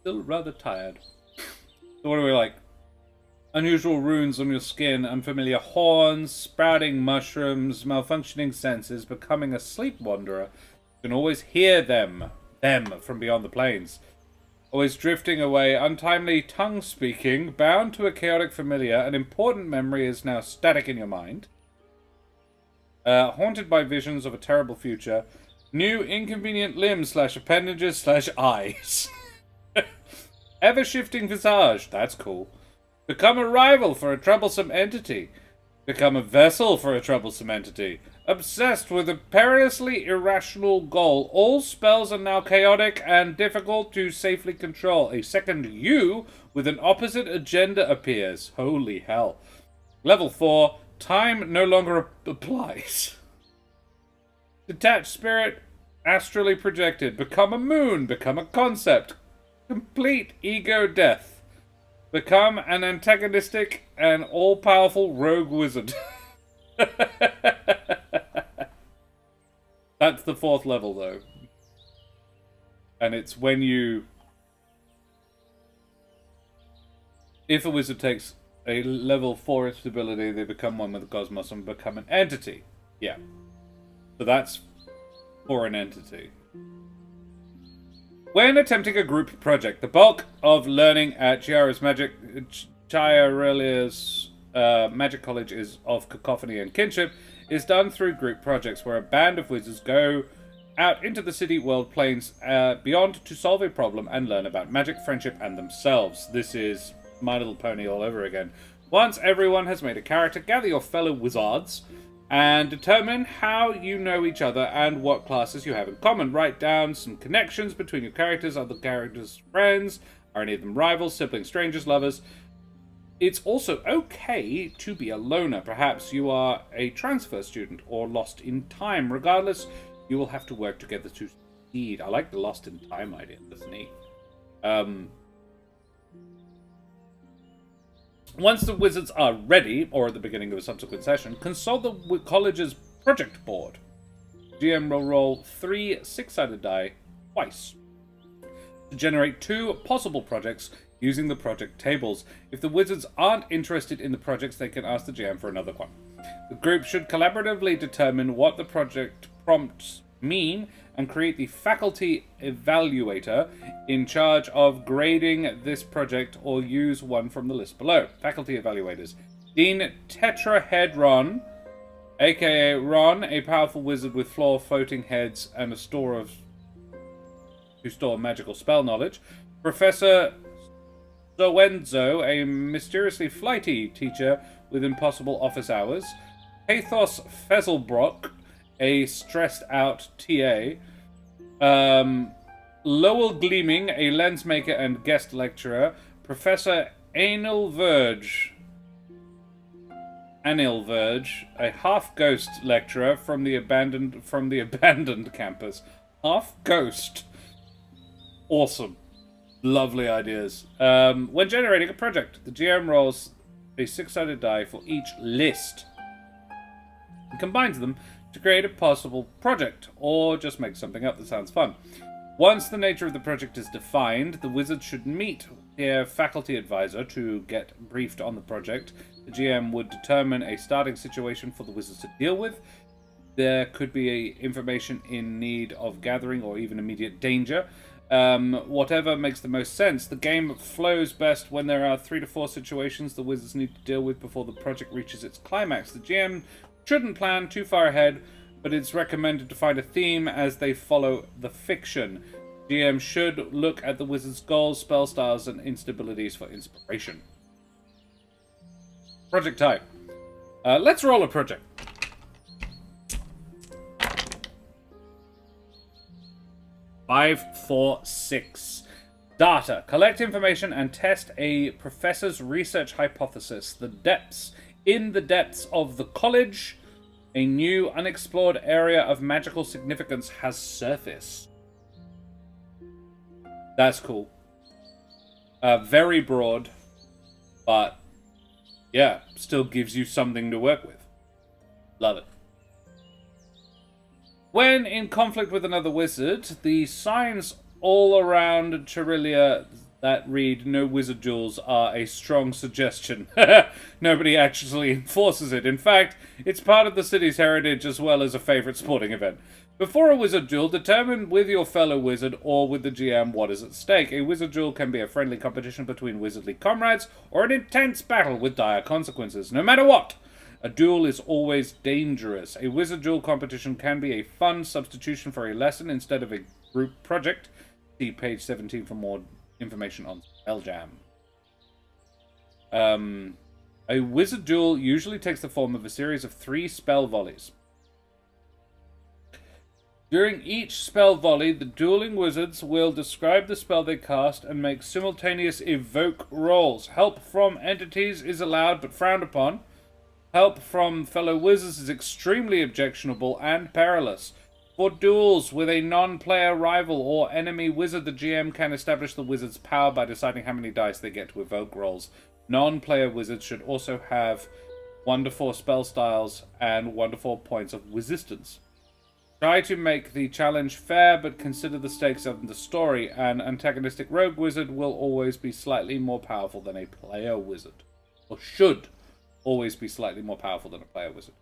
still rather tired. So what are we like? Unusual runes on your skin, unfamiliar horns, sprouting mushrooms, malfunctioning senses, becoming a sleep wanderer. You can always hear them from beyond the plains. Always drifting away, untimely tongue speaking, bound to a chaotic familiar, an important memory is now static in your mind. Haunted by visions of a terrible future, new inconvenient limbs / appendages / eyes. Ever-shifting visage, that's cool. Become a rival for a troublesome entity. Become a vessel for a troublesome entity. Obsessed with a perilously irrational goal. All spells are now chaotic and difficult to safely control. A second you with an opposite agenda appears. Holy hell. Level 4. Time no longer applies. Detached spirit, astrally projected. Become a moon. Become a concept. Complete ego death. Become an antagonistic and all-powerful rogue wizard. That's the 4th level, though. And it's when you... If a wizard takes a level 4 instability, they become one with the cosmos and become an entity. Yeah. So that's for an entity. When attempting a group project, the bulk of learning at Chiara's Magic College is of cacophony and kinship is done through group projects where a band of wizards go out into the city world planes beyond to solve a problem and learn about magic, friendship, and themselves. This is My Little Pony all over again. Once everyone has made a character, gather your fellow wizards and determine how you know each other and what classes you have in common. Write down some connections between your characters, other characters' friends. Are any of them rivals, siblings, strangers, lovers? It's also okay to be a loner. Perhaps you are a transfer student or lost in time. Regardless, you will have to work together to succeed. I like the lost in time idea. That's neat. Once the wizards are ready, or at the beginning of a subsequent session, consult the college's project board. GM will roll 3 6-sided die twice to generate 2 possible projects using the project tables. If the wizards aren't interested in the projects, they can ask the GM for another one. The group should collaboratively determine what the project prompts mean and create the faculty evaluator in charge of grading this project, or use one from the list below. Faculty evaluators. Dean Tetrahedron aka Ron, a powerful wizard with floor floating heads and a store to store magical spell knowledge. Professor Zoenzo, a mysteriously flighty teacher with impossible office hours. Pathos Fezelbrock, a stressed out TA. Lowell Gleaming, a lens maker and guest lecturer. Professor Anil Verge, a half-ghost lecturer from the abandoned campus. Half-ghost. Awesome. Lovely ideas. When generating a project, the GM rolls a 6-sided die for each list and combines them to create a possible project, or just make something up that sounds fun. Once the nature of the project is defined, the wizard should meet their faculty advisor to get briefed on the project. The GM would determine a starting situation for the wizards to deal with. There could be information in need of gathering or even immediate danger. Whatever makes the most sense. The game flows best when there are 3 to 4 situations the wizards need to deal with before the project reaches its climax. The GM shouldn't plan too far ahead, but it's recommended to find a theme as they follow the fiction. GM should look at the wizard's goals, spell styles, and instabilities for inspiration. Project type. Let's roll a project. Five, 4, 6. Data. Collect information and test a professor's research hypothesis. In the depths of the college, a new unexplored area of magical significance has surfaced. That's cool. Very broad, but yeah, still gives you something to work with. Love it. When in conflict with another wizard, the signs all around Charilia that read "No Wizard Duels" are a strong suggestion. Nobody actually enforces it. In fact, it's part of the city's heritage as well as a favorite sporting event. Before a wizard duel, determine with your fellow wizard or with the GM what is at stake. A wizard duel can be a friendly competition between wizardly comrades or an intense battle with dire consequences. No matter what, a duel is always dangerous. A wizard duel competition can be a fun substitution for a lesson instead of a group project. See page 17 for more information on Spelljam. A wizard duel usually takes the form of a series of 3 spell volleys. During each spell volley, the dueling wizards will describe the spell they cast and make simultaneous evoke rolls. Help from entities is allowed but frowned upon. Help from fellow wizards is extremely objectionable and perilous. For duels with a non-player rival or enemy wizard, the GM can establish the wizard's power by deciding how many dice they get to evoke rolls. Non-player wizards should also have 1 to 4 spell styles and 1 to 4 points of resistance. Try to make the challenge fair, but consider the stakes of the story. An antagonistic rogue wizard will always be slightly more powerful than a player wizard. Or should always be slightly more powerful than a player wizard.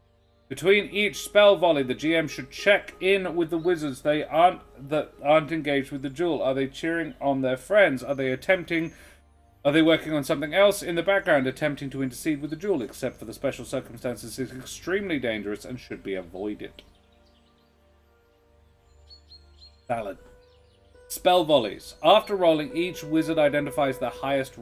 Between each spell volley, the GM should check in with the wizards that aren't engaged with the duel. Are they cheering on their friends? Are they working on something else in the background, attempting to intercede with the duel? Except for the special circumstances, is extremely dangerous and should be avoided. Valid. Spell volleys. After rolling, each wizard identifies the highest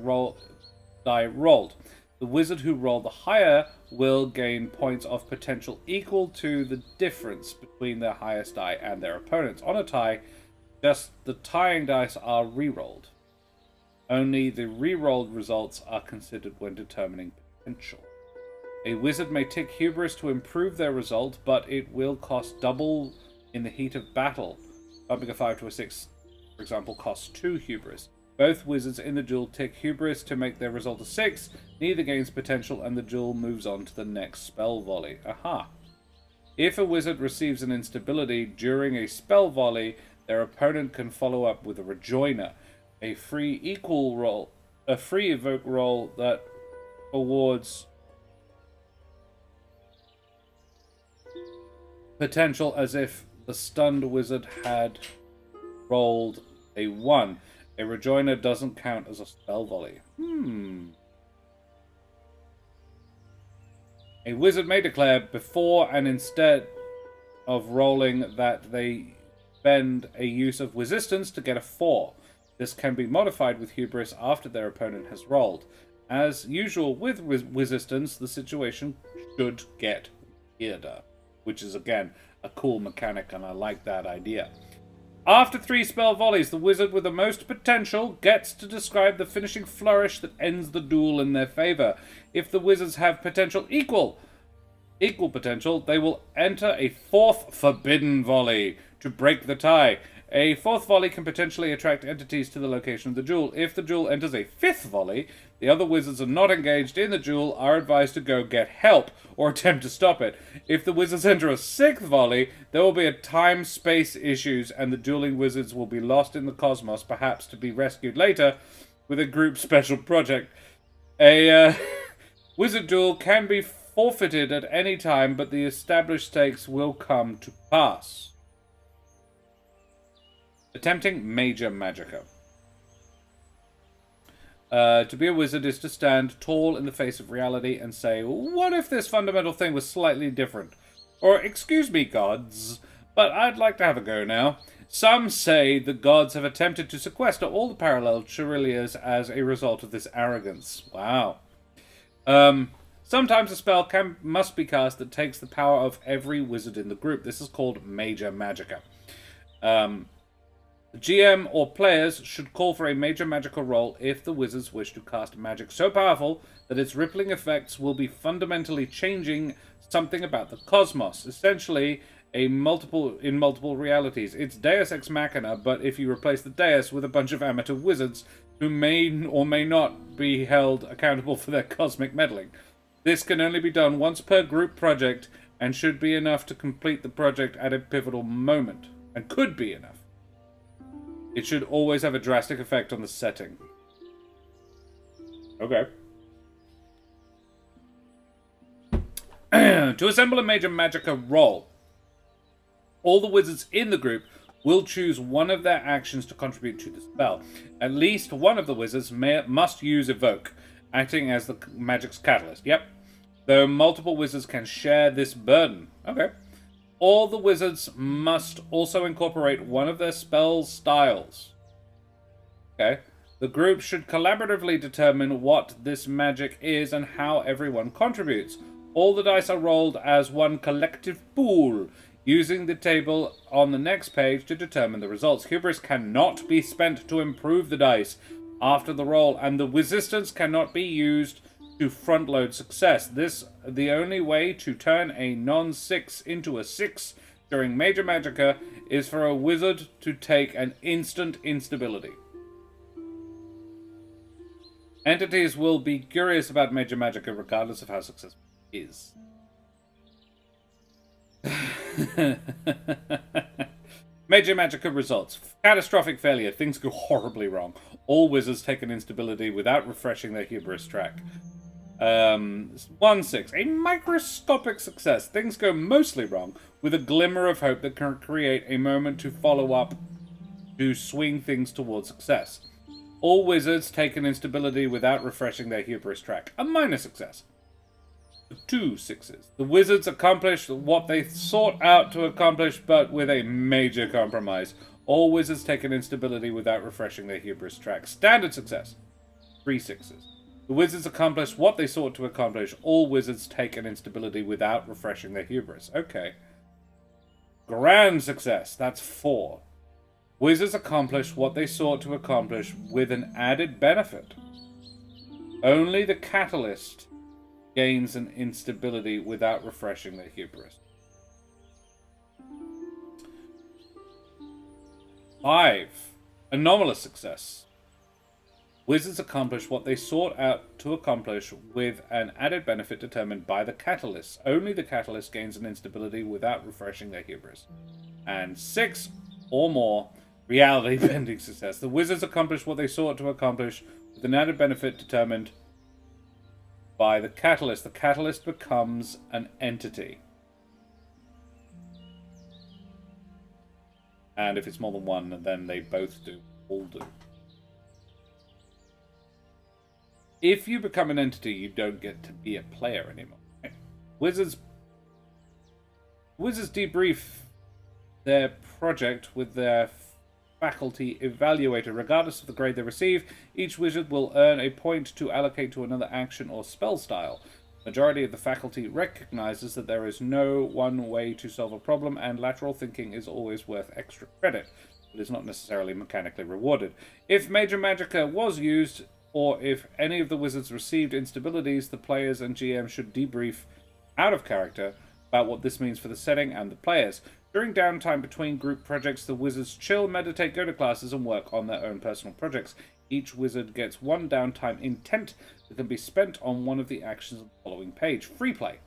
die rolled. The wizard who rolled the higher will gain points of potential equal to the difference between their highest die and their opponents. On a tie, just the tying dice are re-rolled. Only the re-rolled results are considered when determining potential. A wizard may tick hubris to improve their result, but it will cost double in the heat of battle. Bumping a 5 to a 6, for example, costs 2 hubris. Both wizards in the duel tick hubris to make their result a 6. Neither gains potential, and the duel moves on to the next spell volley. Aha! If a wizard receives an instability during a spell volley, their opponent can follow up with a rejoinder, a free evoke roll that awards potential as if the stunned wizard had rolled a 1. A rejoinder doesn't count as a spell volley. A wizard may declare before and instead of rolling that they spend a use of resistance to get a 4. This can be modified with hubris after their opponent has rolled. As usual with resistance, the situation should get weirder, which is again a cool mechanic, and I like that idea. After 3 spell volleys, the wizard with the most potential gets to describe the finishing flourish that ends the duel in their favor. If the wizards have potential equal potential, they will enter a 4th forbidden volley to break the tie. A 4th volley can potentially attract entities to the location of the duel. If the duel enters a 5th volley, the other wizards are not engaged in the duel are advised to go get help or attempt to stop it. If the wizards enter a 6th volley, there will be a time-space issues and the dueling wizards will be lost in the cosmos, perhaps to be rescued later with a group special project. A wizard duel can be forfeited at any time, but the established stakes will come to pass. Attempting Major Magicka. To be a wizard is to stand tall in the face of reality and say, what if this fundamental thing was slightly different? Or, excuse me, gods, but I'd like to have a go now. Some say the gods have attempted to sequester all the parallel Chirilias as a result of this arrogance. Wow. Sometimes a spell must be cast that takes the power of every wizard in the group. This is called Major Magicka. The GM or players should call for a Major Magicka roll if the wizards wish to cast magic so powerful that its rippling effects will be fundamentally changing something about the cosmos. Essentially, in multiple realities. It's Deus Ex Machina, but if you replace the Deus with a bunch of amateur wizards who may or may not be held accountable for their cosmic meddling. This can only be done once per group project and should be enough to complete the project at a pivotal moment. And could be enough. It should always have a drastic effect on the setting. Okay. To assemble a Major Magicka roll, all the wizards in the group will choose one of their actions to contribute to the spell. At least one of the wizards must use Evoke, acting as the magic's catalyst. Yep. Though multiple wizards can share this burden. Okay. All the wizards must also incorporate one of their spell styles. Okay. The group should collaboratively determine what this magic is and how everyone contributes. All the dice are rolled as one collective pool, using the table on the next page to determine the results. Hubris cannot be spent to improve the dice after the roll, and the resistance cannot be used to front-load success. The only way to turn a non-6 into a 6 during Major Magicka is for a wizard to take an instant instability. Entities will be curious about Major Magicka regardless of how successful it is. Major Magicka results. Catastrophic failure. Things go horribly wrong. All wizards take an instability without refreshing their hubris track. 1-6. A microscopic success. Things go mostly wrong, with a glimmer of hope that can create a moment to follow up to swing things towards success. All wizards take an instability without refreshing their hubris track. A minor success. 2 6s. The wizards accomplish what they sought out to accomplish, but with a major compromise. All wizards take an instability without refreshing their hubris track. Standard success. 3 6s. The wizards accomplish what they sought to accomplish. All wizards take an instability without refreshing their hubris. Okay. Grand success. That's 4. Wizards accomplish what they sought to accomplish with an added benefit. Only the catalyst gains an instability without refreshing their hubris. 5. Anomalous success. Wizards accomplish what they sought out to accomplish with an added benefit determined by the catalyst. Only the catalyst gains an instability without refreshing their hubris. And 6 or more. Reality-bending success. The wizards accomplish what they sought to accomplish with an added benefit determined by the catalyst. The catalyst becomes an entity. And if it's more than one, then they both do. All do. If you become an entity, you don't get to be a player anymore. Wizards debrief their project with their faculty evaluator. Regardless of the grade they receive, each wizard will earn a point to allocate to another action or spell style. Majority of the faculty recognizes that there is no one way to solve a problem, and lateral thinking is always worth extra credit, but is not necessarily mechanically rewarded. If Major Magicka was used, or if any of the wizards received instabilities, the players and GM should debrief out of character about what this means for the setting and the players. During downtime between group projects, the wizards chill, meditate, go to classes, and work on their own personal projects. Each wizard gets one downtime intent that can be spent on one of the actions on the following page. Free play.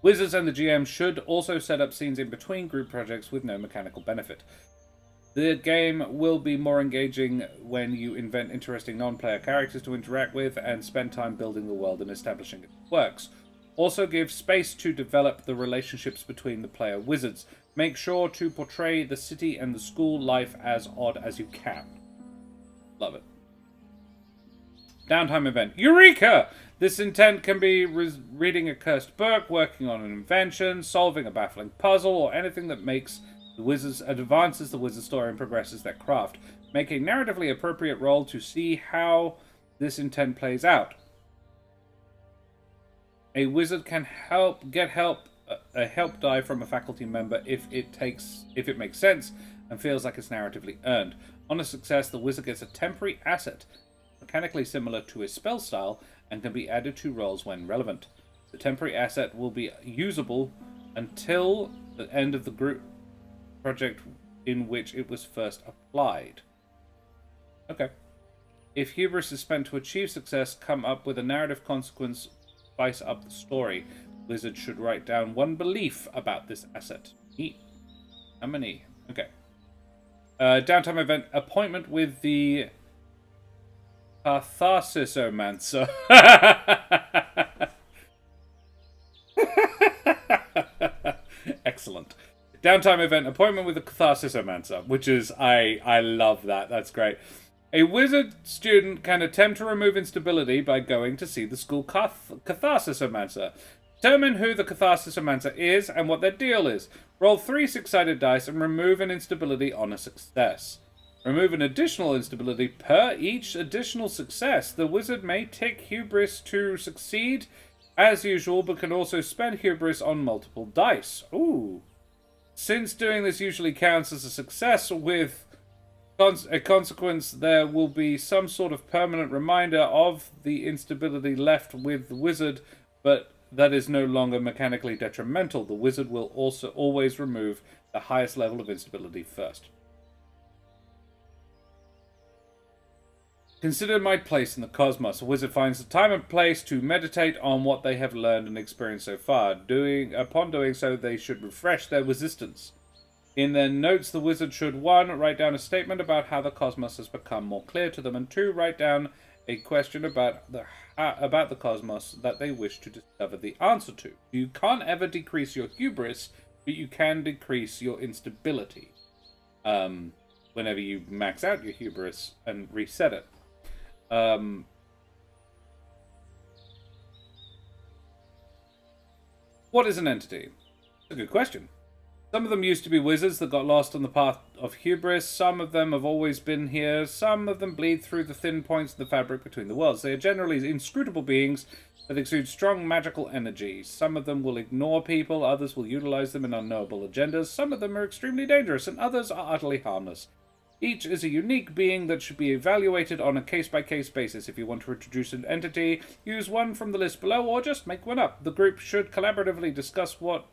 Wizards and the GM should also set up scenes in between group projects with no mechanical benefit. The game will be more engaging when you invent interesting non-player characters to interact with and spend time building the world and establishing its quirks. Also give space to develop the relationships between the player wizards. Make sure to portray the city and the school life as odd as you can. Love it. Downtime event. Eureka! This intent can be reading a cursed book, working on an invention, solving a baffling puzzle, or anything that makes the wizards advances the wizard story and progresses their craft. Make a narratively appropriate roll to see how this intent plays out. A wizard can get a help die from a faculty member if it makes sense and feels like it's narratively earned. On a success, the wizard gets a temporary asset, mechanically similar to his spell style, and can be added to rolls when relevant. The temporary asset will be usable until the end of the group project in which it was first applied. Okay. If hubris is spent to achieve success, come up with a narrative consequence, spice up the story. Wizard should write down one belief about this asset. How many? Okay. Downtime event. Appointment with the Theseus. Excellent. Downtime event. Appointment with the Theseus, which is, I love that. That's great. A wizard student can attempt to remove instability by going to see the school Catharsisomancer. Determine who the Catharsisomancer is and what their deal is. Roll 3 six-sided dice and remove an instability on a success. Remove an additional instability per each additional success. The wizard may tick hubris to succeed as usual, but can also spend hubris on multiple dice. Ooh. Since doing this usually counts as a success with a consequence, there will be some sort of permanent reminder of the instability left with the wizard, but that is no longer mechanically detrimental. The wizard will also always remove the highest level of instability first. Consider my place in the cosmos. A wizard finds the time and place to meditate on what they have learned and experienced so far. Upon doing so, they should refresh their resistance. In their notes, the wizard should 1. Write down a statement about how the cosmos has become more clear to them, and 2. Write down a question about the cosmos that they wish to discover the answer to. You can't ever decrease your hubris, but you can decrease your instability whenever you max out your hubris and reset it. What is an entity? That's a good question. Some of them used to be wizards that got lost on the path of hubris. Some of them have always been here. Some of them bleed through the thin points of the fabric between the worlds. They are generally inscrutable beings that exude strong magical energy. Some of them will ignore people. Others will utilize them in unknowable agendas. Some of them are extremely dangerous, and others are utterly harmless. Each is a unique being that should be evaluated on a case-by-case basis. If you want to introduce an entity, use one from the list below, or just make one up. The group should collaboratively discuss what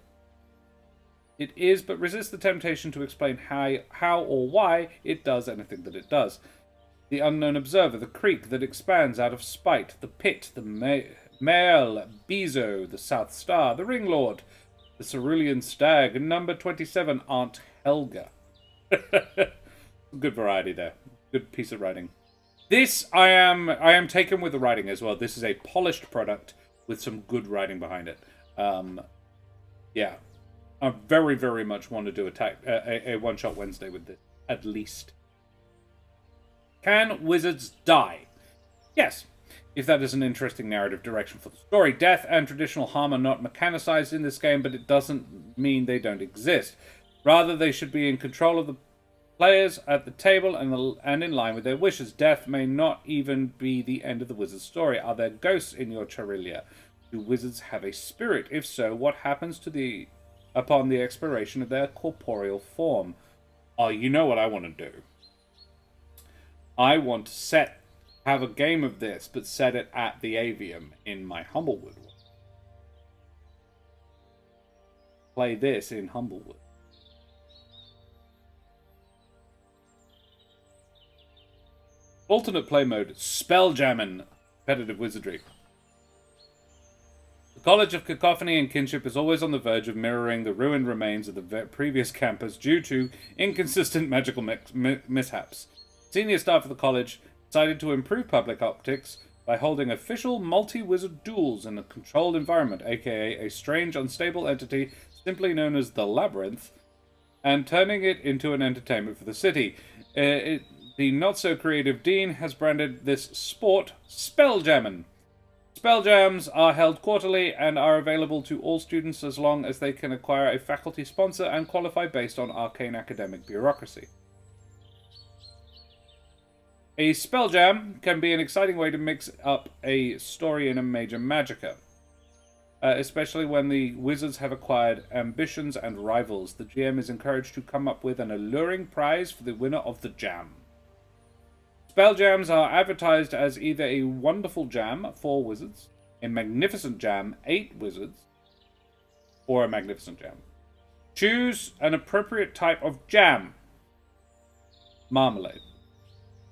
it is, but resist the temptation to explain how or why it does anything that it does. The unknown observer, the creek that expands out of spite, the pit, the Mael, Bezo, the South Star, the Ring Lord, the Cerulean Stag, number 27, Aunt Helga. Good variety there. Good piece of writing. This, I am taken with the writing as well. This is a polished product with some good writing behind it. Yeah. I very, very much want to do a one-shot Wednesday with this, at least. Can wizards die? Yes. if that is an interesting narrative direction for the story. Death and traditional harm are not mechanicized in this game, but it doesn't mean they don't exist. Rather, they should be in control of the players at the table and in line with their wishes. Death may not even be the end of the wizard's story. Are there ghosts in your Charilia? Do wizards have a spirit? If so, what happens upon the expiration of their corporeal form? Oh, you know what I want to do? I want to have a game of this, but set it at the Avium in my Humblewood. Play this in Humblewood. Alternate play mode, Spelljamming, competitive wizardry. The College of Cacophony and Kinship is always on the verge of mirroring the ruined remains of the previous campus due to inconsistent magical mishaps. Senior staff of the college decided to improve public optics by holding official multi-wizard duels in a controlled environment, aka a strange, unstable entity simply known as the Labyrinth, and turning it into an entertainment for the city. The not-so-creative dean has branded this sport Spelljamming. Spelljams are held quarterly and are available to all students as long as they can acquire a faculty sponsor and qualify based on arcane academic bureaucracy. A spelljam can be an exciting way to mix up a story in a major Magicka, especially when the wizards have acquired ambitions and rivals. The GM is encouraged to come up with an alluring prize for the winner of the jam. Spelljams are advertised as either a wonderful jam, 4 wizards, a magnificent jam, 8 wizards, or a magnificent jam. Choose an appropriate type of jam. Marmalade.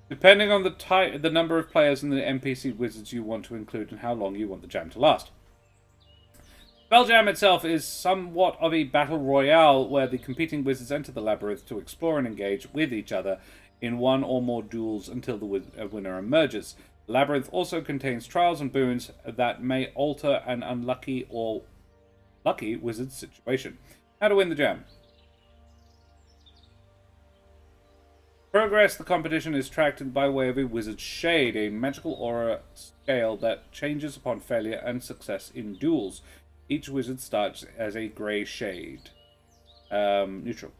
Depending on the number of players and the NPC wizards you want to include and how long you want the jam to last. Spelljam itself is somewhat of a battle royale where the competing wizards enter the labyrinth to explore and engage with each other in one or more duels until the winner emerges. The labyrinth also contains trials and boons that may alter an unlucky or lucky wizard's situation. How to win the jam. Progress the competition is tracked by way of a wizard's shade, a magical aura scale that changes upon failure and success in duels. Each wizard starts as a grey shade. Neutral.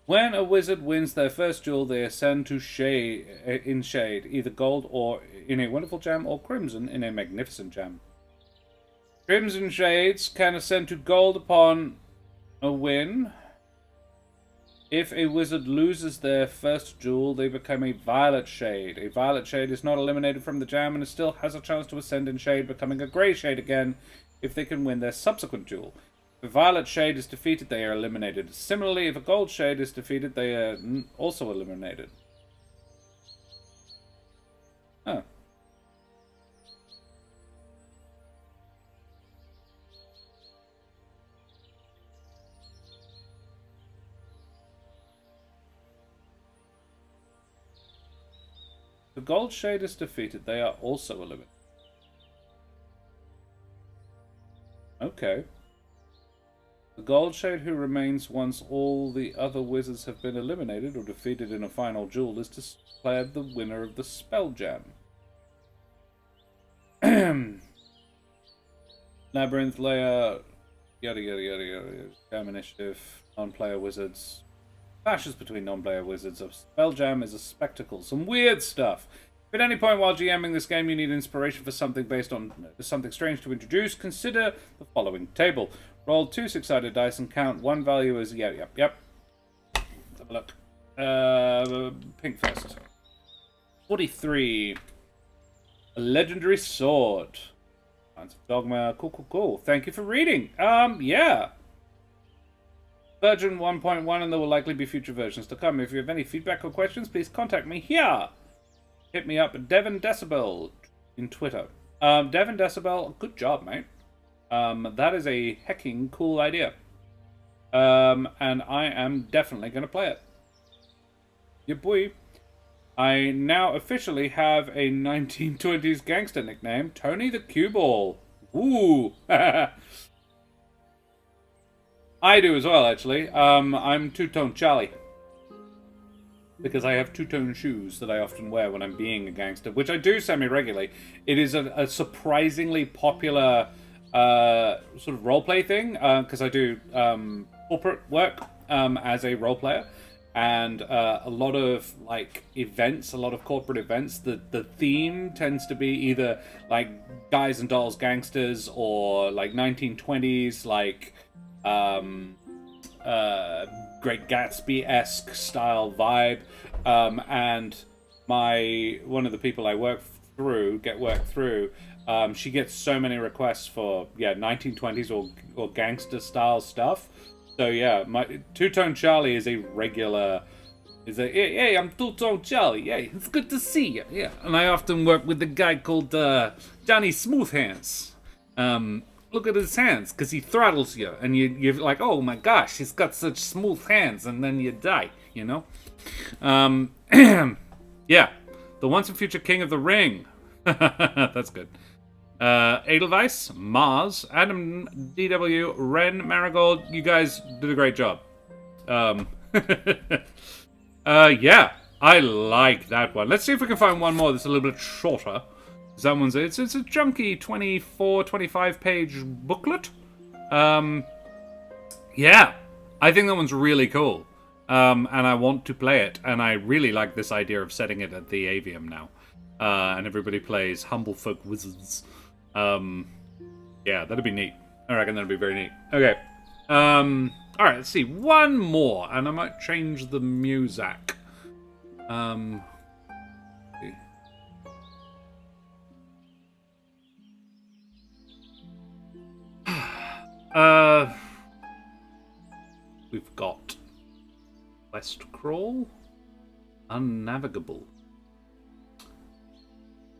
When a wizard wins their first duel, they ascend to shade, either gold or in a wonderful jam, or crimson in a magnificent jam. Crimson shades can ascend to gold upon a win. If a wizard loses their first duel, they become a violet shade. A violet shade is not eliminated from the jam and still has a chance to ascend in shade, becoming a grey shade again if they can win their subsequent duel. If a violet shade is defeated, they are eliminated. Similarly, if a gold shade is defeated, they are also eliminated. Oh. If a gold shade is defeated, they are also eliminated. Okay. The gold shade who remains once all the other wizards have been eliminated or defeated in a final duel is declared the winner of the spell jam. Labyrinth layer, yada yada yada yada. Jam initiative, non-player wizards. Clashes between non-player wizards. A spell jam is a spectacle. Some weird stuff. If at any point while GMing this game you need inspiration for something based on something strange to introduce, consider the following table. Roll 2 6-sided dice and count one value as yep. Let's have a look. Pink first. 43. A legendary sword. Science of Dogma. Cool. Thank you for reading. Yeah. Version 1.1, and there will likely be future versions to come. If you have any feedback or questions, please contact me here. Hit me up at Devon Decibel in Twitter. Devon Decibel, good job, mate. That is a hecking cool idea. And I am definitely going to play it. Yeah, boy. I now officially have a 1920s gangster nickname, Tony the Cue Ball. Ooh. I do as well, actually. I'm two-tone Charlie. Because I have two-tone shoes that I often wear when I'm being a gangster, which I do semi-regularly. It is a surprisingly popular sort of roleplay thing, because I do corporate work as a role player, and a lot of like events, a lot of corporate events. The theme tends to be either like Guys and Dolls gangsters or like 1920s like Great Gatsby-esque style vibe, and one of the people I work through, she gets so many requests for 1920s or gangster style stuff. So yeah, my Two-Tone Charlie is a regular. Hey, I'm Two-Tone Charlie. Hey, it's good to see you. Yeah, and I often work with a guy called Johnny Smoothhands. Look at his hands, because he throttles you, and you're like, oh my gosh, he's got such smooth hands, and then you die, you know? Yeah, the once and future king of the ring. That's good. Edelweiss, Mars, Adam, DW, Ren, Marigold, you guys did a great job. Yeah, I like that one. Let's see if we can find one more that's a little bit shorter. That one's it's a chunky 24, 25 page booklet. Yeah, I think that one's really cool. And I want to play it, and I really like this idea of setting it at the Avium now. And everybody plays Humble Folk Wizards. Yeah, that'd be neat. I reckon that'd be very neat. Okay. Alright, let's see. One more, and I might change the music. We've got West Crawl, Unnavigable,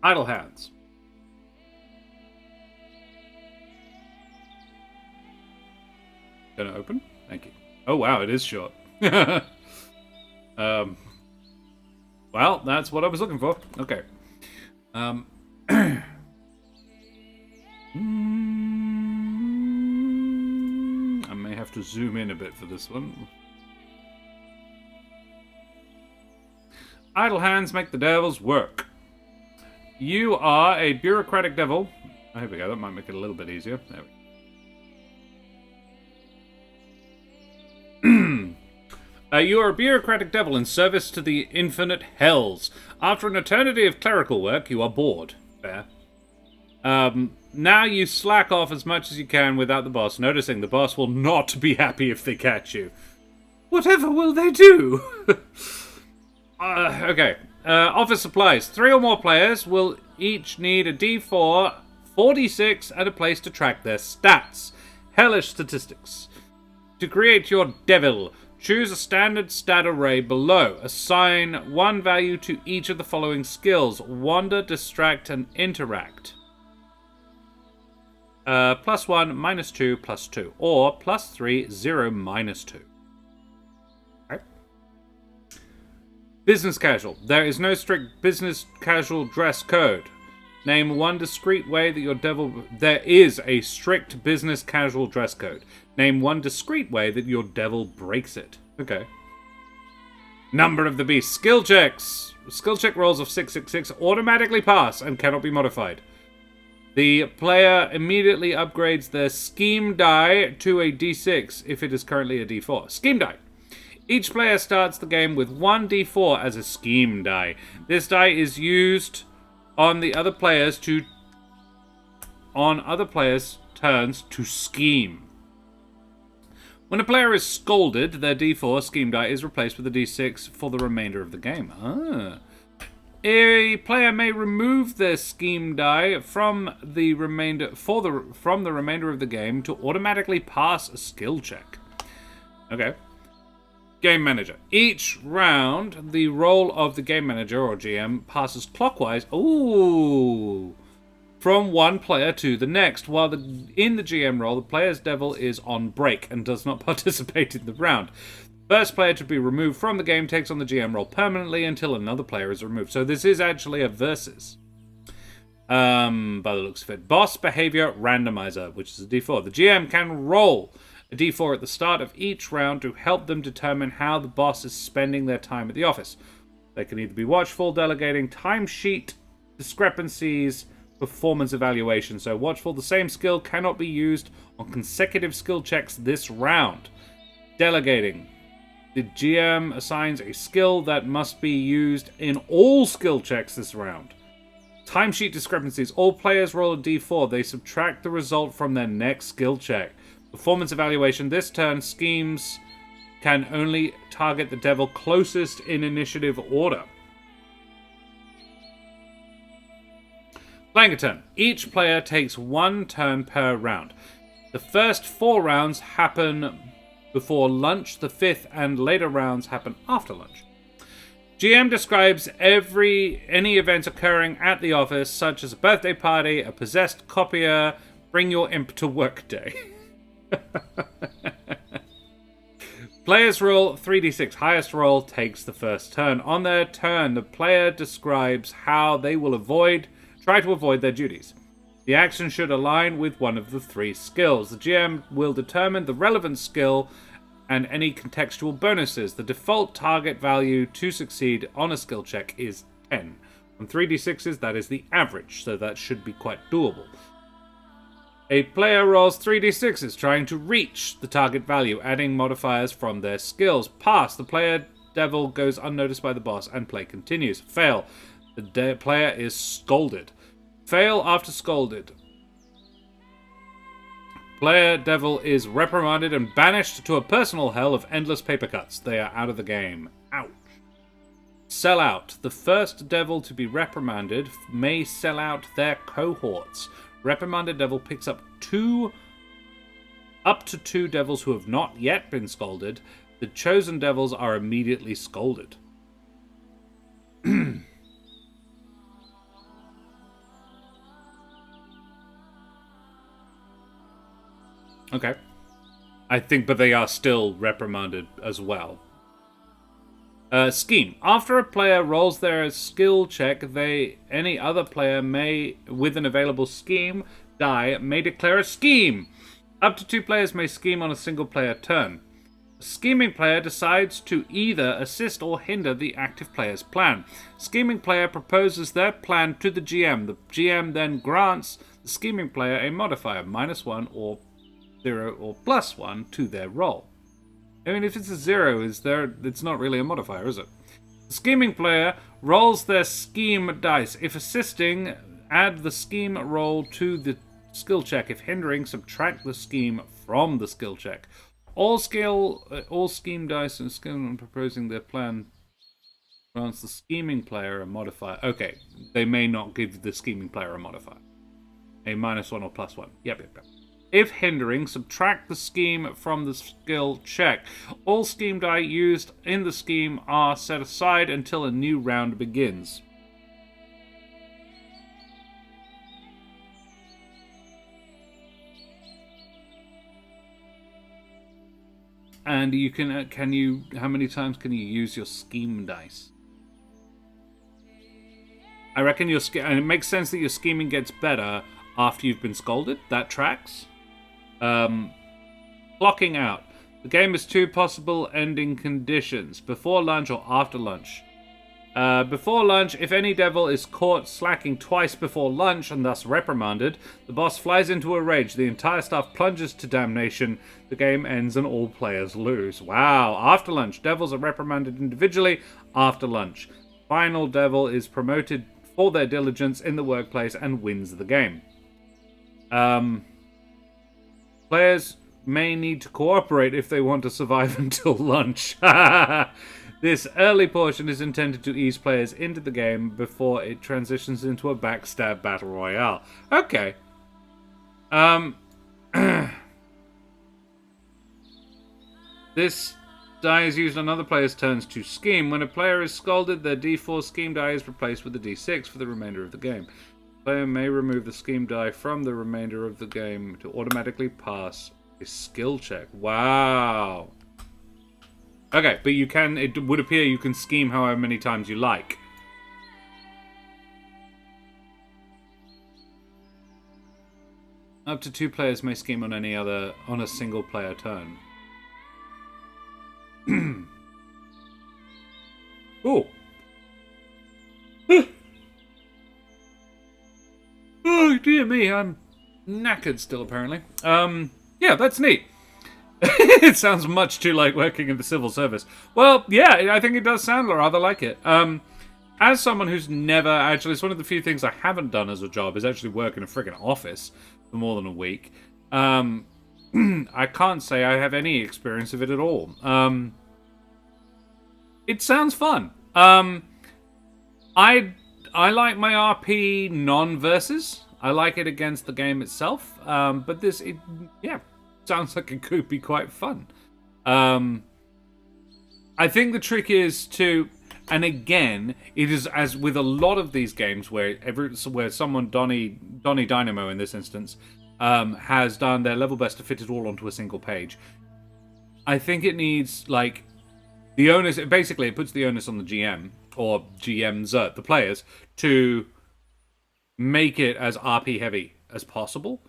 Idle Hands. Gonna open? Thank you. Oh wow, it is short. Well, that's what I was looking for. Okay. I may have to zoom in a bit for this one. Idle hands make the devil's work. You are a bureaucratic devil. Oh, here we go. That might make it a little bit easier. There we go. You are a bureaucratic devil in service to the infinite hells. After an eternity of clerical work, you are bored. Fair. Now you slack off as much as you can without the boss, noticing the boss will not be happy if they catch you. Whatever will they do? Okay. Office supplies. 3 or more players will each need a D4, 4d6, and a place to track their stats. Hellish statistics. To create your devil, choose a standard stat array below. Assign 1 value to each of the following skills: Wander, Distract, and Interact. +1, -2, +2. Or +3, 0, -2. Okay. Business casual. There is no strict business casual dress code. Name one discreet way that your devil... There is a strict business casual dress code. Name one discreet way that your devil breaks it. Okay. Number of the beast. Skill checks. Skill check rolls of 666 automatically pass and cannot be modified. The player immediately upgrades their scheme die to a d6 if it is currently a d4. Scheme die. Each player starts the game with 1 d4 as a scheme die. This die is used on other players' turns to scheme. When a player is scolded, their d4 scheme die is replaced with a d6 for the remainder of the game. A player may remove their scheme die from the remainder of the game to automatically pass a skill check. Okay. Game manager. Each round, the role of the game manager or GM passes clockwise. Ooh. From one player to the next, while in the GM role, the player's devil is on break and does not participate in the round. First player to be removed from the game takes on the GM role permanently until another player is removed. So this is actually a versus. By the looks of it. Boss behavior randomizer, which is a D4. The GM can roll a d4 at the start of each round to help them determine how the boss is spending their time at the office. They can either be watchful, delegating, timesheet discrepancies, performance evaluation. So watchful, the same skill cannot be used on consecutive skill checks this round. Delegating. The GM assigns a skill that must be used in all skill checks this round. Timesheet discrepancies. All players roll a d4. They subtract the result from their next skill check. Performance evaluation. This turn, schemes can only target the devil closest in initiative order. Playing a turn. Each player takes 1 turn per round. The first 4 rounds happen before lunch. The 5th and later rounds happen after lunch. GM describes any event occurring at the office, such as a birthday party, a possessed copier, bring your imp to work day. Players roll 3d6. Highest roll takes the first turn. On their turn, the player describes how they will try to avoid their duties. The action should align with one of the 3 skills. The GM will determine the relevant skill and any contextual bonuses. The default target value to succeed on a skill check is 10. On 3d6s, that is the average, so that should be quite doable. A player rolls 3d6s, trying to reach the target value, adding modifiers from their skills. Pass. The player devil goes unnoticed by the boss, and play continues. Fail. The player is scolded. Fail after scolded. Player devil is reprimanded and banished to a personal hell of endless paper cuts. They are out of the game. Ouch. Sell out. The first devil to be reprimanded may sell out their cohorts. Reprimanded devil picks up up to 2 devils who have not yet been scolded. The chosen devils are immediately scolded. Okay. I think, but they are still reprimanded as well. Scheme. After a player rolls their skill check, any other player may, with an available scheme die, may declare a scheme. Up to 2 players may scheme on a single player turn. A scheming player decides to either assist or hinder the active player's plan. Scheming player proposes their plan to the GM. The GM then grants the scheming player a modifier, -1 or 0 or +1 to their roll. I mean, if it's a 0, it's not really a modifier, is it? The scheming player rolls their scheme dice. If assisting, add the scheme roll to the skill check. If hindering, subtract the scheme from the skill check. All scheme dice and skill when proposing their plan grants the scheming player a modifier. Okay, they may not give the scheming player a modifier. A -1 or +1. Yep. If hindering, subtract the scheme from the skill check. All scheme die used in the scheme are set aside until a new round begins. And you how many times can you use your scheme dice? I reckon and it makes sense that your scheming gets better after you've been scolded. That tracks. Clocking out. The game has 2 possible ending conditions: before lunch or after lunch. Before lunch, if any devil is caught slacking twice before lunch and thus reprimanded, the boss flies into a rage. The entire staff plunges to damnation. The game ends and all players lose. Wow. After lunch, devils are reprimanded individually after lunch. Final devil is promoted for their diligence in the workplace and wins the game. Players may need to cooperate if they want to survive until lunch. This early portion is intended to ease players into the game before it transitions into a backstab battle royale. Okay. This die is used on other players' turns to scheme. When a player is scolded, their d4 scheme die is replaced with a d6 for the remainder of the game. Player may remove the scheme die from the remainder of the game to automatically pass a skill check. Wow. Okay, but it would appear you can scheme however many times you like. Up to 2 players may scheme on a single player turn. Oh. Oh dear me, I'm knackered still apparently. Yeah, that's neat. It sounds much too like working in the civil service. Well, yeah, I think it does sound rather like it. As someone who's never actually, it's one of the few things I haven't done as a job is actually work in a friggin' office for more than a week. I can't say I have any experience of it at all. It sounds fun. I like my RP non-versus. I like it against the game itself. But this, sounds like it could be quite fun. I think the trick is to, and again, it is as with a lot of these games where someone, Donnie Dynamo in this instance, has done their level best to fit it all onto a single page. I think it needs, like, the onus, basically it puts the onus on the GM, or GMs, the players, to make it as RP heavy as possible.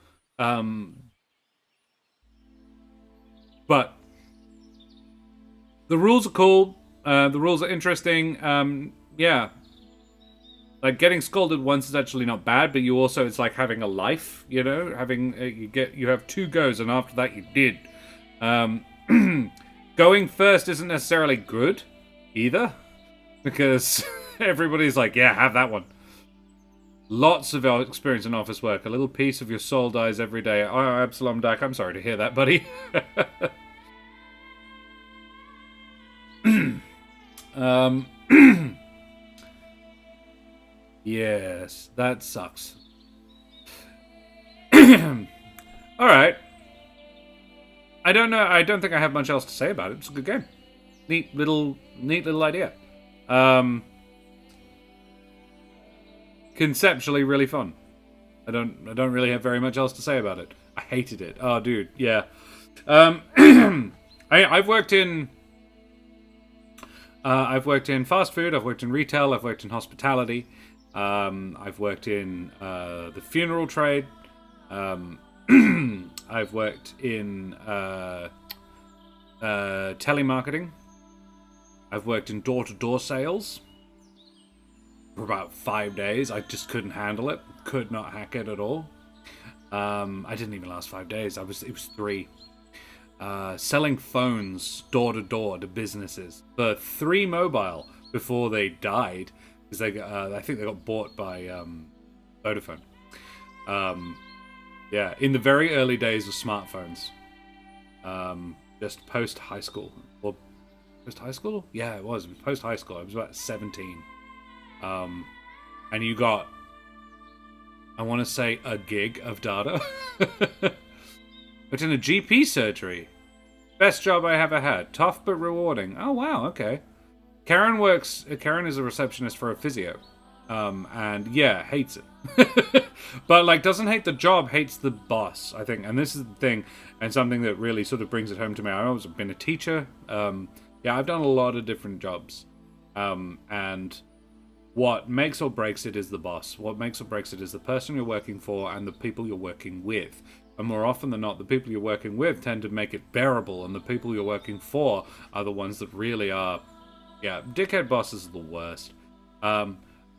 But the rules are cool. The rules are interesting. Yeah. Like, getting scolded once is actually not bad, but it's like having a life, you know? You have 2 goes, and after that you did. Going first isn't necessarily good, either. Because everybody's like, yeah, have that one. Lots of experience in office work. A little piece of your soul dies every day. Oh, Absalom Dak, I'm sorry to hear that, buddy. Yes, that sucks. Alright. I don't know. I don't think I have much else to say about it. It's a good game. Neat little idea. Conceptually really fun. I don't really have very much else to say about it. I hated it. Oh, dude, yeah. I've worked in fast food. I've worked in retail. I've worked in hospitality. I've worked in the funeral trade. I've worked in telemarketing. I've worked in door-to-door sales for about 5 days. I just couldn't handle it. Could not hack it at all. I didn't even last 5 days. It was 3. Selling phones door-to-door to businesses for 3 mobile before they died. Because I think they got bought by Vodafone. Yeah, in the very early days of smartphones. Just post-high school. Or post-high school? Yeah, it was. It was post-high school. I was about 17. And you got, I want to say, a gig of data. But in a GP surgery. Best job I ever had. Tough but rewarding. Oh, wow, okay. Karen is a receptionist for a physio. And yeah, hates it. But like, doesn't hate the job, hates the boss, I think. And this is the thing, and something that really sort of brings it home to me. I've always been a teacher. Yeah, I've done a lot of different jobs. And what makes or breaks it is the boss. What makes or breaks it is the person you're working for and the people you're working with. And more often than not, the people you're working with tend to make it bearable, and the people you're working for are the ones that really are, yeah, dickhead bosses are the worst.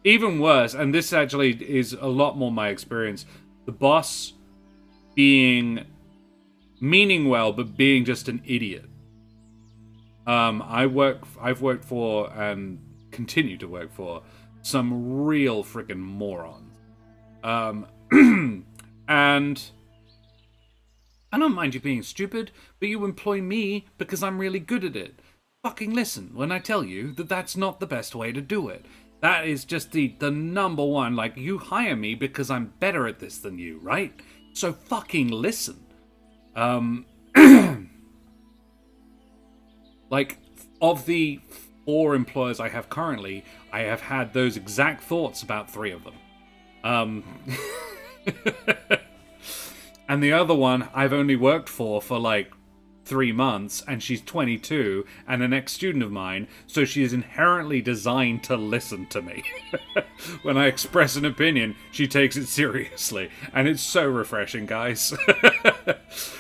Even worse, and this actually is a lot more my experience, the boss being meaning well, but being just an idiot. I've worked for, and continue to work for, some real freaking morons. And I don't mind you being stupid, but you employ me because I'm really good at it. Fucking listen when I tell you that that's not the best way to do it. That is just the number one, like, you hire me because I'm better at this than you, right? So fucking listen. Like, of the 4 employers I have currently, I have had those exact thoughts about 3 of them. And the other one I've only worked for like 3 months, and she's 22 and an ex-student of mine, so she is inherently designed to listen to me. When I express an opinion, she takes it seriously, and it's so refreshing, guys. It's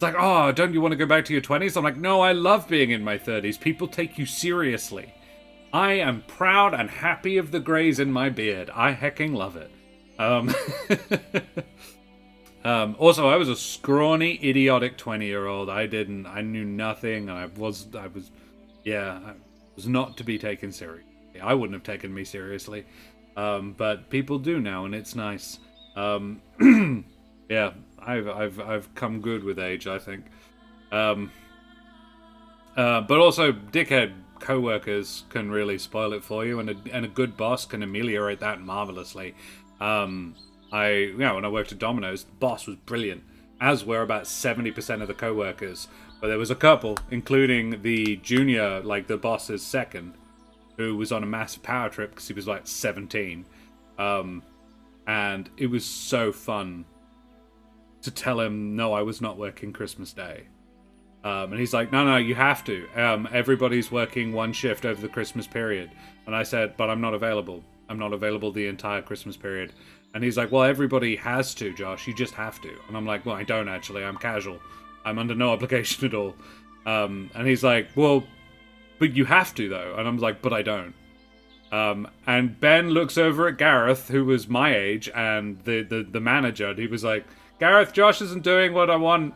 like, oh, don't you want to go back to your 20s? I'm like, no, I love being in my 30s. People take you seriously. I am proud and happy of the greys in my beard. I hecking love it. Also, I was a scrawny, idiotic 20-year-old. I knew nothing, and I was not to be taken seriously. I wouldn't have taken me seriously. But people do now, and it's nice. Yeah, I've come good with age, I think. But also, dickhead co-workers can really spoil it for you, and a good boss can ameliorate that marvelously. When I worked at Domino's, the boss was brilliant, as were about 70% of the co-workers. But there was a couple, including the junior, like the boss's second, who was on a massive power trip because he was like 17. And it was so fun to tell him, no, I was not working Christmas Day. And he's like, no, you have to. Everybody's working one shift over the Christmas period. And I said, but I'm not available. I'm not available the entire Christmas period. And he's like, well, everybody has to, Josh. You just have to. And I'm like, well, I don't actually. I'm casual. I'm under no obligation at all. And he's like, well, but you have to, though. And I'm like, but I don't. And Ben looks over at Gareth, who was my age, and the manager. And he was like, Gareth, Josh isn't doing what I want.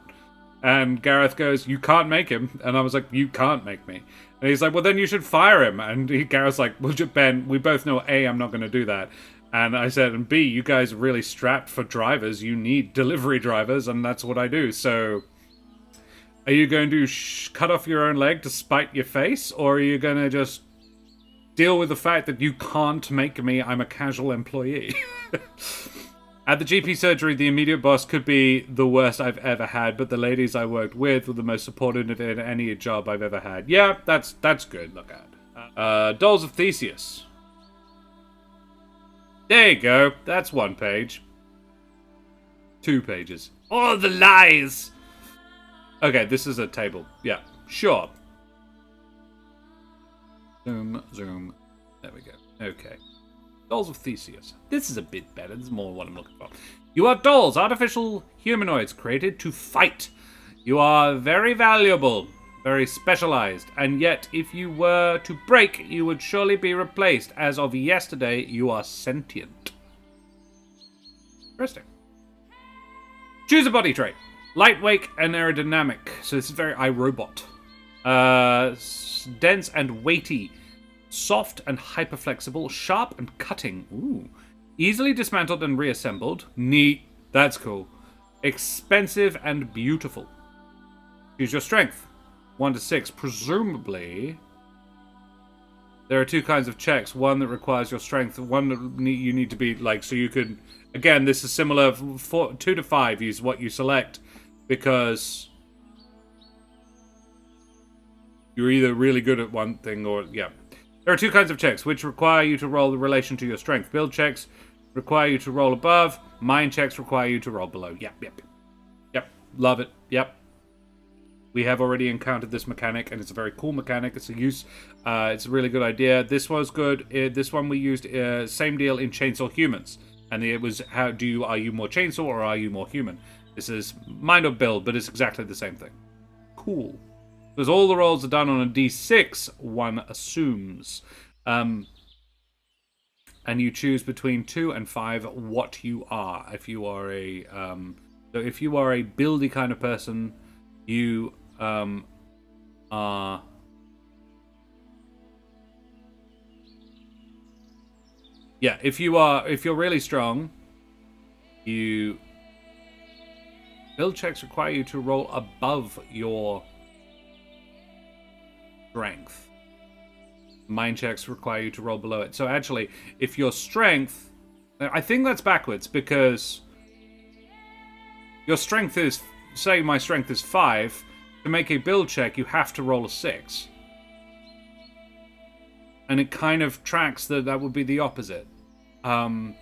And Gareth goes, you can't make him. And I was like, you can't make me. And he's like, well, then you should fire him. And Gareth's like, well, Ben, we both know, A, I'm not going to do that. And I said, and B, you guys are really strapped for drivers. You need delivery drivers, and that's what I do. So are you going to cut off your own leg to spite your face? Or are you going to just deal with the fact that you can't make me? I'm a casual employee. At the GP surgery, the immediate boss could be the worst I've ever had, but the ladies I worked with were the most supportive in any job I've ever had. Yeah, that's good. Look at Dolls of Theseus. There you go. That's 1 page. 2 pages. All the lies! Okay, this is a table. Yeah, sure. Zoom. There we go. Okay. Dolls of Theseus. This is a bit better. This is more what I'm looking for. You are dolls, artificial humanoids created to fight. You are very valuable, very specialized, and yet if you were to break, you would surely be replaced. As of yesterday, you are sentient. Interesting. Choose a body trait. Lightweight and aerodynamic. So this is very iRobot. Dense and weighty. Soft and hyperflexible. Sharp and cutting. Ooh. Easily dismantled and reassembled. Neat. That's cool. Expensive and beautiful. Choose your strength. 1 to 6. Presumably, there are 2 kinds of checks. One that requires your strength. One that you need to be like, so you could. Again, this is similar. 2 to 5 is what you select because you're either really good at one thing or yeah. There are 2 kinds of checks, which require you to roll in relation to your strength. Build checks require you to roll above. Mind checks require you to roll below. Yep. Love it. Yep. We have already encountered this mechanic, and it's a very cool mechanic. It's a really good idea. This was good. This one we used, same deal in Chainsaw Humans. And it was, are you more chainsaw or are you more human? This is mind or build, but it's exactly the same thing. Cool. Because all the rolls are done on a d6, one assumes. And you choose between 2 and 5 what you are. If you are a buildy kind of person, you are if you're really strong, build checks require you to roll above your strength. Mind checks require you to roll below it. So actually, if your strength, I think that's backwards because your strength is, say my strength is 5, to make a build check you have to roll a 6. And it kind of tracks that would be the opposite. That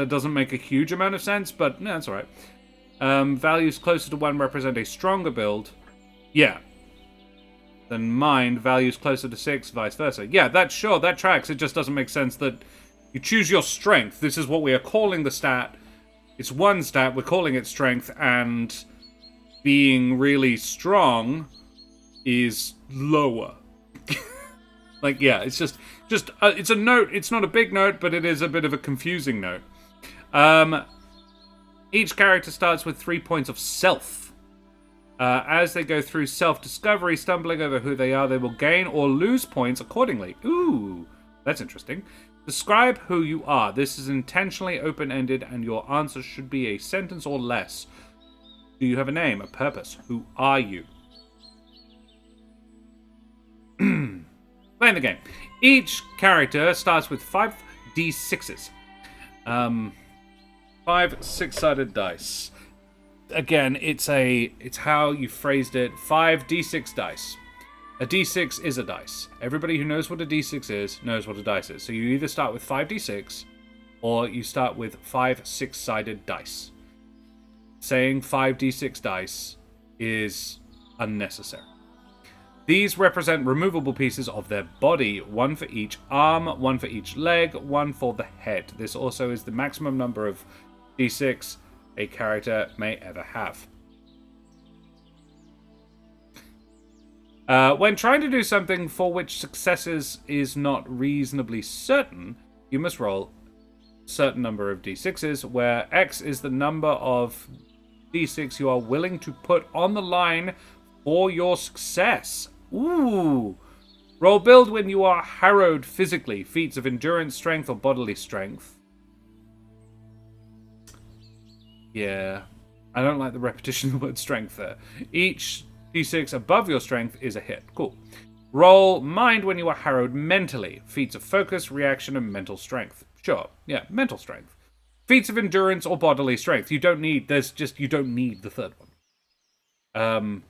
doesn't make a huge amount of sense, but no, that's alright. Values closer to 1 represent a stronger build. Yeah. Than mine. Values closer to 6, vice versa. Yeah, that tracks. It just doesn't make sense that you choose your strength. This is what we are calling the stat. It's one stat. We're calling it strength, and being really strong is lower. Like, yeah, it's just it's a note. It's not a big note, but it is a bit of a confusing note. Each character starts with 3 points of self. As they go through self-discovery, stumbling over who they are, they will gain or lose points accordingly. Ooh, that's interesting. Describe who you are. This is intentionally open-ended, and your answer should be a sentence or less. Do you have a name, a purpose? Who are you? Playing the game. Each character starts with 5 d6s. 5 6-sided dice. Again, it's how you phrased it. 5 d6 dice. A d6 is a dice. Everybody who knows what a d6 is knows what a dice is. So you either start with 5 d6 or you start with 5 6-sided dice. Saying 5 d6 dice is unnecessary. These represent removable pieces of their body, 1 for each arm, 1 for each leg, 1 for the head. This also is the maximum number of d6 a character may ever have. When trying to do something for which successes is not reasonably certain, you must roll a certain number of d6s, where x is the number of d6 you are willing to put on the line for your success. Ooh. Roll build when you are harrowed physically. Feats of endurance, strength, or bodily strength. Yeah. I don't like the repetition of the word strength there. Each d6 above your strength is a hit. Cool. Roll mind when you are harrowed mentally. Feats of focus, reaction, and mental strength. Sure. Yeah, mental strength. Feats of endurance or bodily strength. You don't need the third one.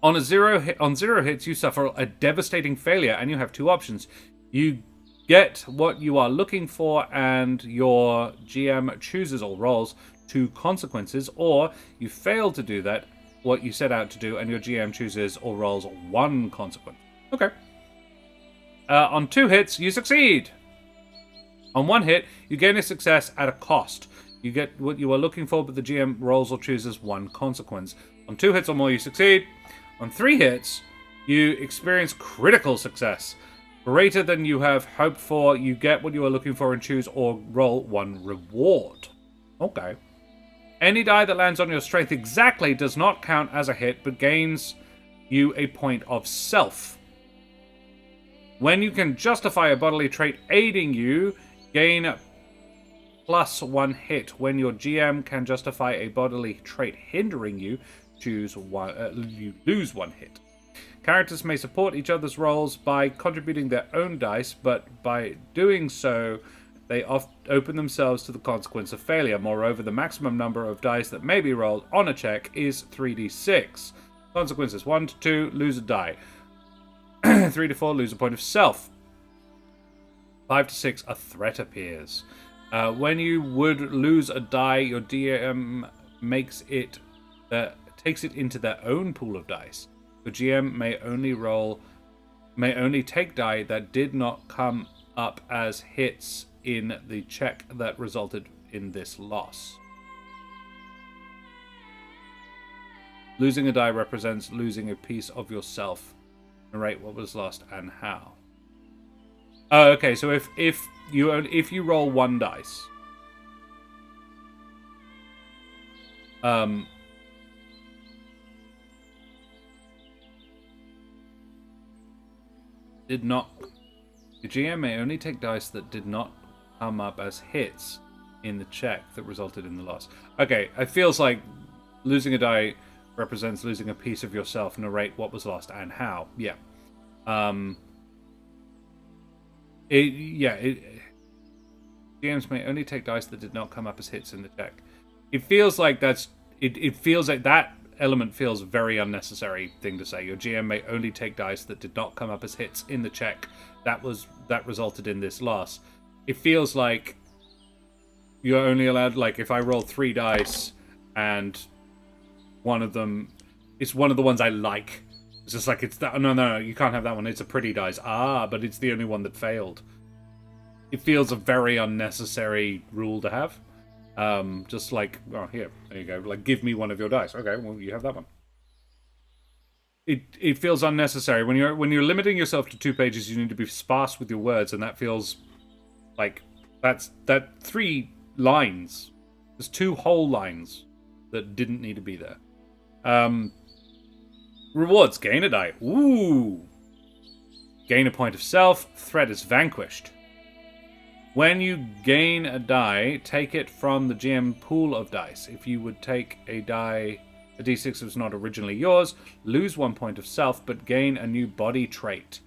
On zero hits, you suffer a devastating failure, and you have 2 options. You get what you are looking for, and your GM chooses or rolls 2 consequences, or you fail to do that, what you set out to do, and your GM chooses or rolls 1 consequence. Okay. On 2 hits, you succeed. On 1 hit, you gain a success at a cost. You get what you are looking for, but the GM rolls or chooses 1 consequence. On 2 hits or more, you succeed. On 3 hits, you experience critical success. Greater than you have hoped for, you get what you are looking for and choose or roll 1 reward. Okay. Any die that lands on your strength exactly does not count as a hit, but gains you a point of self. When you can justify a bodily trait aiding you, gain plus 1 hit. When your GM can justify a bodily trait hindering you, you lose 1 hit. Characters may support each other's rolls by contributing their own dice, but by doing so, they open themselves to the consequence of failure. Moreover, the maximum number of dice that may be rolled on a check is 3d6. Consequences: 1 to 2, lose a die. 3 to 4, lose a point of self. 5 to 6, a threat appears. When you would lose a die, your DM takes it into their own pool of dice. The GM may only take die that did not come up as hits in the check that resulted in this loss. Losing a die represents losing a piece of yourself. Narrate what was lost and how. Oh, okay. So if you roll 1 dice, the GM may only take dice that did not come up as hits in the check that resulted in the loss. Okay, it feels like losing a die represents losing a piece of yourself. Narrate what was lost and how. Yeah. GMs may only take dice that did not come up as hits in the check. It feels like it feels like that element feels very unnecessary thing to say. Your GM may only take dice that did not come up as hits in the check that resulted in this loss. It feels like you're only allowed, like, if I roll 3 dice and one of them is one of the ones I like. It's just like, it's that. No, you can't have that one. It's a pretty dice. But it's the only one that failed. It feels a very unnecessary rule to have. Just like, oh, here, there you go. Like, give me one of your dice. Okay, well, you have that one. It feels unnecessary when you're limiting yourself to 2 pages. You need to be sparse with your words, and that feels like that 3 lines. There's 2 whole lines that didn't need to be there. Rewards: gain a die. Ooh, gain a point of self. Threat is vanquished. When you gain a die, take it from the GM pool of dice. If you would take a die. A d6 was not originally yours. Lose 1 point of self, but gain a new body trait.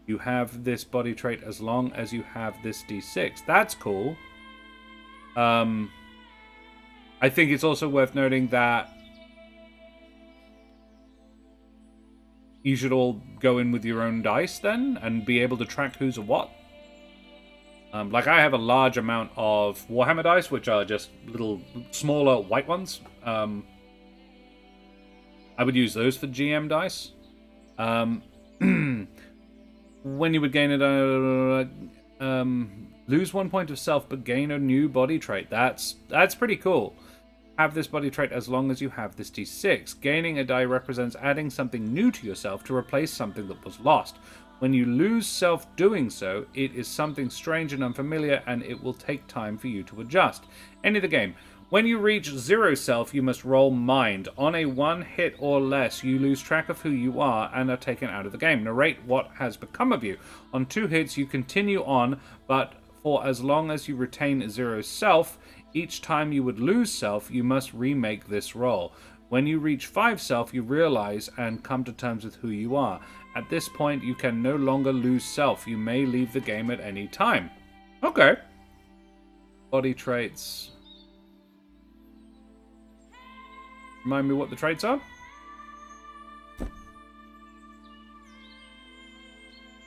You have this body trait as long as you have this d6. That's cool. I think it's also worth noting that you should all go in with your own dice then, and be able to track who's a what. Like, I have a large amount of Warhammer dice, which are just little smaller white ones. I would use those for GM dice. When you would gain it, lose 1 point of self, but gain a new body trait. That's pretty cool. Have this body trait as long as you have this d6. Gaining a die represents adding something new to yourself to replace something that was lost. When you lose self doing so, it is something strange and unfamiliar, and it will take time for you to adjust. End of the game. When you reach 0 self, you must roll mind. On a 1 hit or less, you lose track of who you are and are taken out of the game. Narrate what has become of you. On 2 hits, you continue on, but for as long as you retain 0 self, each time you would lose self, you must remake this roll. When you reach 5 self, you realize and come to terms with who you are. At this point, you can no longer lose self. You may leave the game at any time. Okay. Body traits. Remind me what the traits are?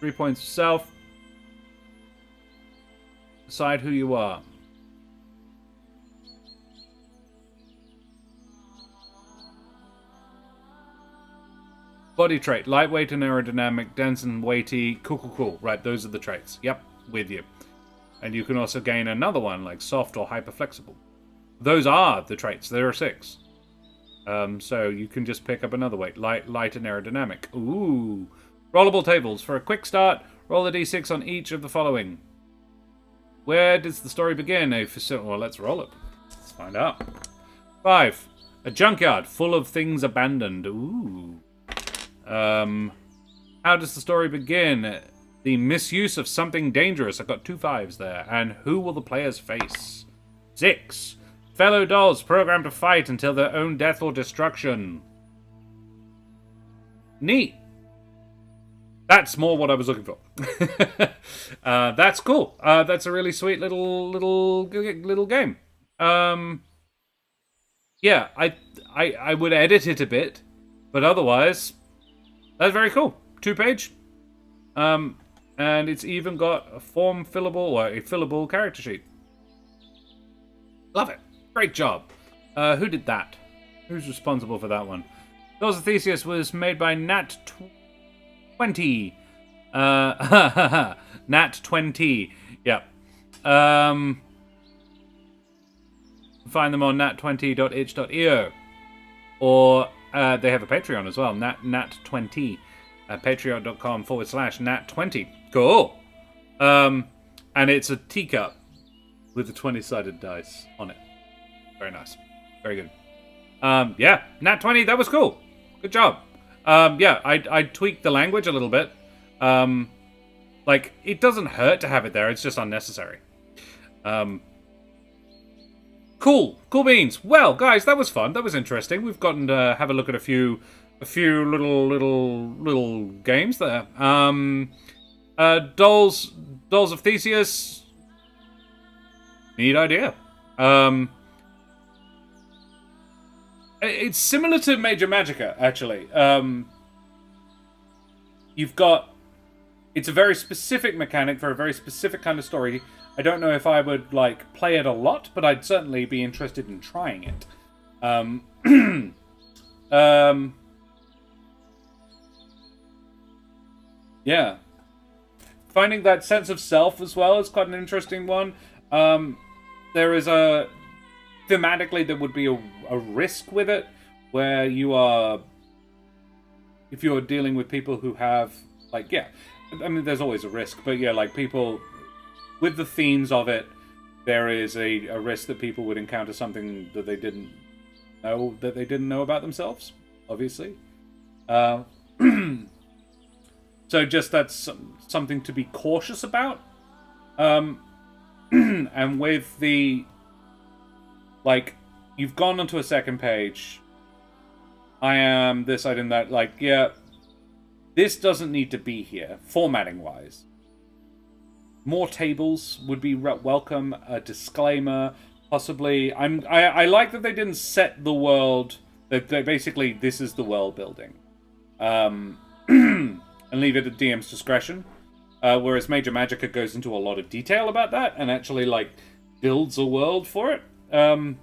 3 points of self. Decide who you are. Body trait. Lightweight and aerodynamic, dense and weighty. Cool. Right, those are the traits. Yep, with you. And you can also gain another one, like soft or hyper-flexible. Those are the traits. There are 6. So you can just pick up another weight. Light and aerodynamic. Ooh. Rollable tables. For a quick start, roll a d6 on each of the following. Where does the story begin? Well, let's roll it. Let's find out. 5. A junkyard full of things abandoned. Ooh. How does the story begin? The misuse of something dangerous. I've got 2 5s there. And who will the players face? 6. Fellow dolls programmed to fight until their own death or destruction. Neat. That's more what I was looking for. That's cool. That's a really sweet little game. Yeah, I would edit it a bit, but otherwise, that's very cool. 2-page. And it's even got a fillable character sheet. Love it. Great job. Who did that? Who's responsible for that one? Dolls of Theseus was made by Nat 20. Nat 20. Yep. Find them on nat20.itch.io. Or they have a Patreon as well. Nat20. Patreon.com/nat20. Cool. And it's a teacup with a 20-sided dice on it. Very nice. Very good. Yeah, Nat 20, that was cool. Good job. Yeah, I tweaked the language a little bit. Like, it doesn't hurt to have it there, it's just unnecessary. Cool beans. Well, guys, that was fun. That was interesting. We've gotten to have a look at a few little games there. Dolls of Theseus. Neat idea. It's similar to Major Magicka, actually. It's a very specific mechanic for a very specific kind of story. I don't know if I would, play it a lot, but I'd certainly be interested in trying it. Yeah. Finding that sense of self as well is quite an interesting one. There is a... Thematically, there would be a risk with it, where you are... If you're dealing with people who have, like, yeah, I mean, there's always a risk, but yeah, like, people... With the themes of it, there is a risk that people would encounter something that they didn't know about themselves, obviously. So just that's something to be cautious about. And with the... Like, you've gone onto a second page. I am this, I am that. Like, yeah, this doesn't need to be here, formatting-wise. More tables would be welcome. A disclaimer, possibly. I like that they didn't set the world. That basically this is the world building, and leave it at DM's discretion. Whereas Major Magicka goes into a lot of detail about that and actually like builds a world for it. You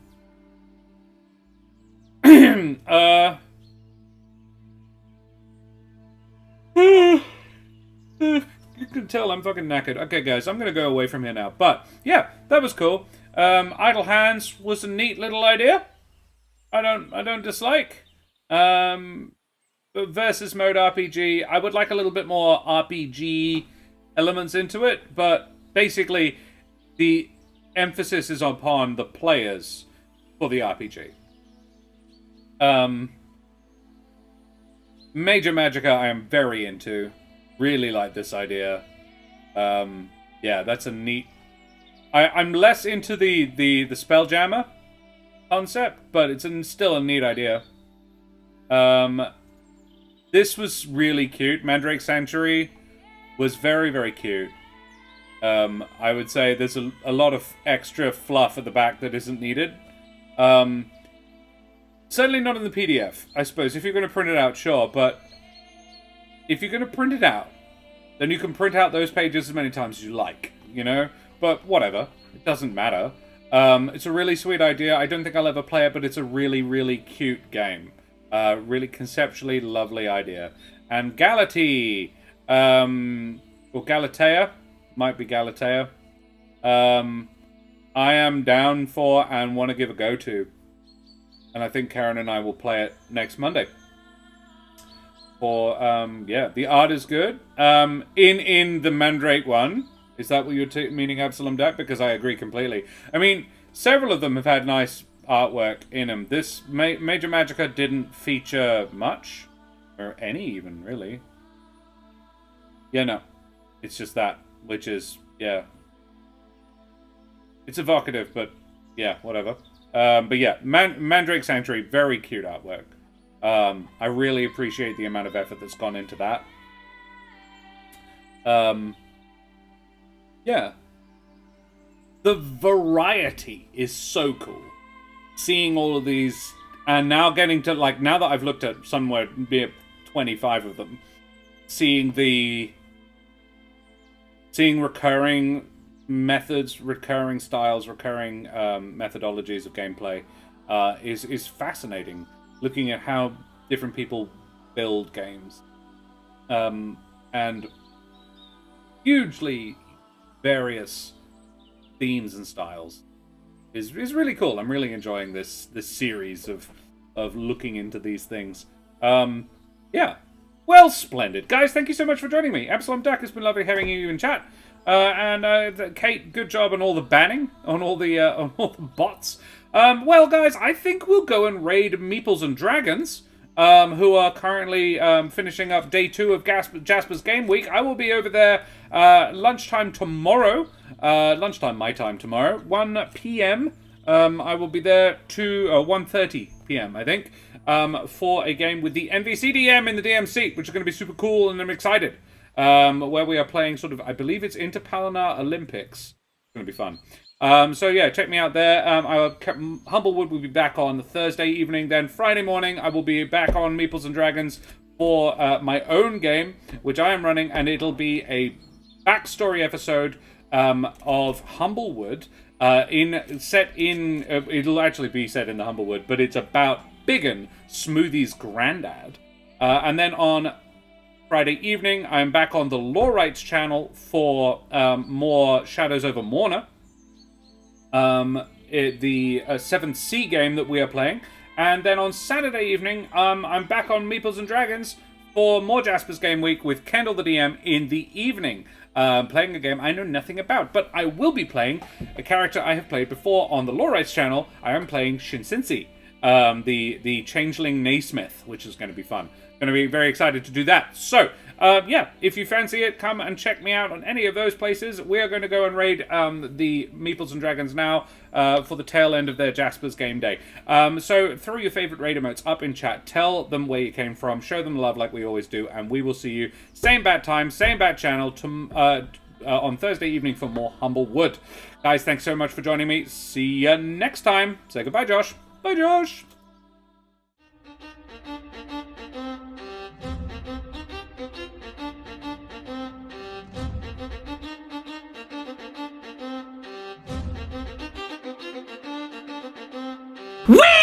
can tell I'm fucking knackered. Okay, guys, I'm gonna go away from here now. But yeah, that was cool. Idle Hands was a neat little idea. I don't dislike. Versus mode RPG, I would like a little bit more RPG elements into it, but basically the emphasis is upon the players for the RPG. Major Magicka I am very into. Really like this idea. Yeah, that's a neat... I'm less into the Spelljammer concept, but it's still a neat idea. This was really cute. Mandrake Sanctuary was very, very cute. I would say there's a lot of extra fluff at the back that isn't needed. Certainly not in the PDF, I suppose. If you're going to print it out, sure, but if you're going to print it out, then you can print out those pages as many times as you like, you know? But whatever. It doesn't matter. It's a really sweet idea. I don't think I'll ever play it, but it's a really, really cute game. Really conceptually lovely idea. And Galatea, or Galatea, might be Galatea, I am down for and want to give a go to. And I think Karen and I will play it next Monday. For, yeah, the art is good. In the Mandrake one, is that what you're meaning, Absalom Duck? Because I agree completely. I mean, several of them have had nice artwork in them. This Major Magicka didn't feature much. Or any, even, really. Yeah, no. It's just that. Which is, yeah. It's evocative, but, yeah, whatever. But yeah, Mandrake Sanctuary, very cute artwork. I really appreciate the amount of effort that's gone into that. Yeah. The variety is so cool. Seeing all of these, and now getting to, like, now that I've looked at somewhere near 25 of them, seeing recurring methods, recurring styles, recurring methodologies of gameplay is fascinating. Looking at how different people build games. And hugely various themes and styles is really cool. I'm really enjoying this series of looking into these things. Yeah. Well, splendid. Guys, thank you so much for joining me. Absalom Duck, it's been lovely having you in chat. And Kate, good job on all the banning, on all the bots. Well, guys, I think we'll go and raid Meeples and Dragons, who are currently finishing up day 2 of Jasper's Game Week. I will be over there lunchtime tomorrow. Lunchtime my time tomorrow, 1 p.m. I will be there to 1:30 p.m. I think, for a game with the NVCDM in the DM seat, which is going to be super cool, and I'm excited. Where we are playing sort of, I believe it's Interpalanar Olympics. It's going to be fun. So yeah, check me out there. Humblewood will be back on the Thursday evening. Then Friday morning, I will be back on Meeples and Dragons for my own game, which I am running, and it'll be a backstory episode of Humblewood. It'll actually be set in the Humblewood, but it's about Biggin, Smoothie's granddad. And then on Friday evening, I'm back on the Law Rights channel for more Shadows over Morna, the 7th Sea game that we are playing. And then on Saturday evening, I'm back on Meeples and Dragons for more Jasper's Game Week with Kendall the DM in the evening. Playing a game I know nothing about, but I will be playing a character I have played before on the Law Rights channel. I am playing Shinsensi, the Changeling Naismith, which is going to be fun. Going to be very excited to do that. So, yeah, if you fancy it, come and check me out on any of those places. We are going to go and raid the Meeples and Dragons now for the tail end of their Jasper's Game Day. So throw your favorite raid emotes up in chat. Tell them where you came from. Show them love like we always do. And we will see you same bat time, same bat channel on Thursday evening for more Humblewood. Guys, thanks so much for joining me. See you next time. Say goodbye, Josh. Bye, Josh. Whee!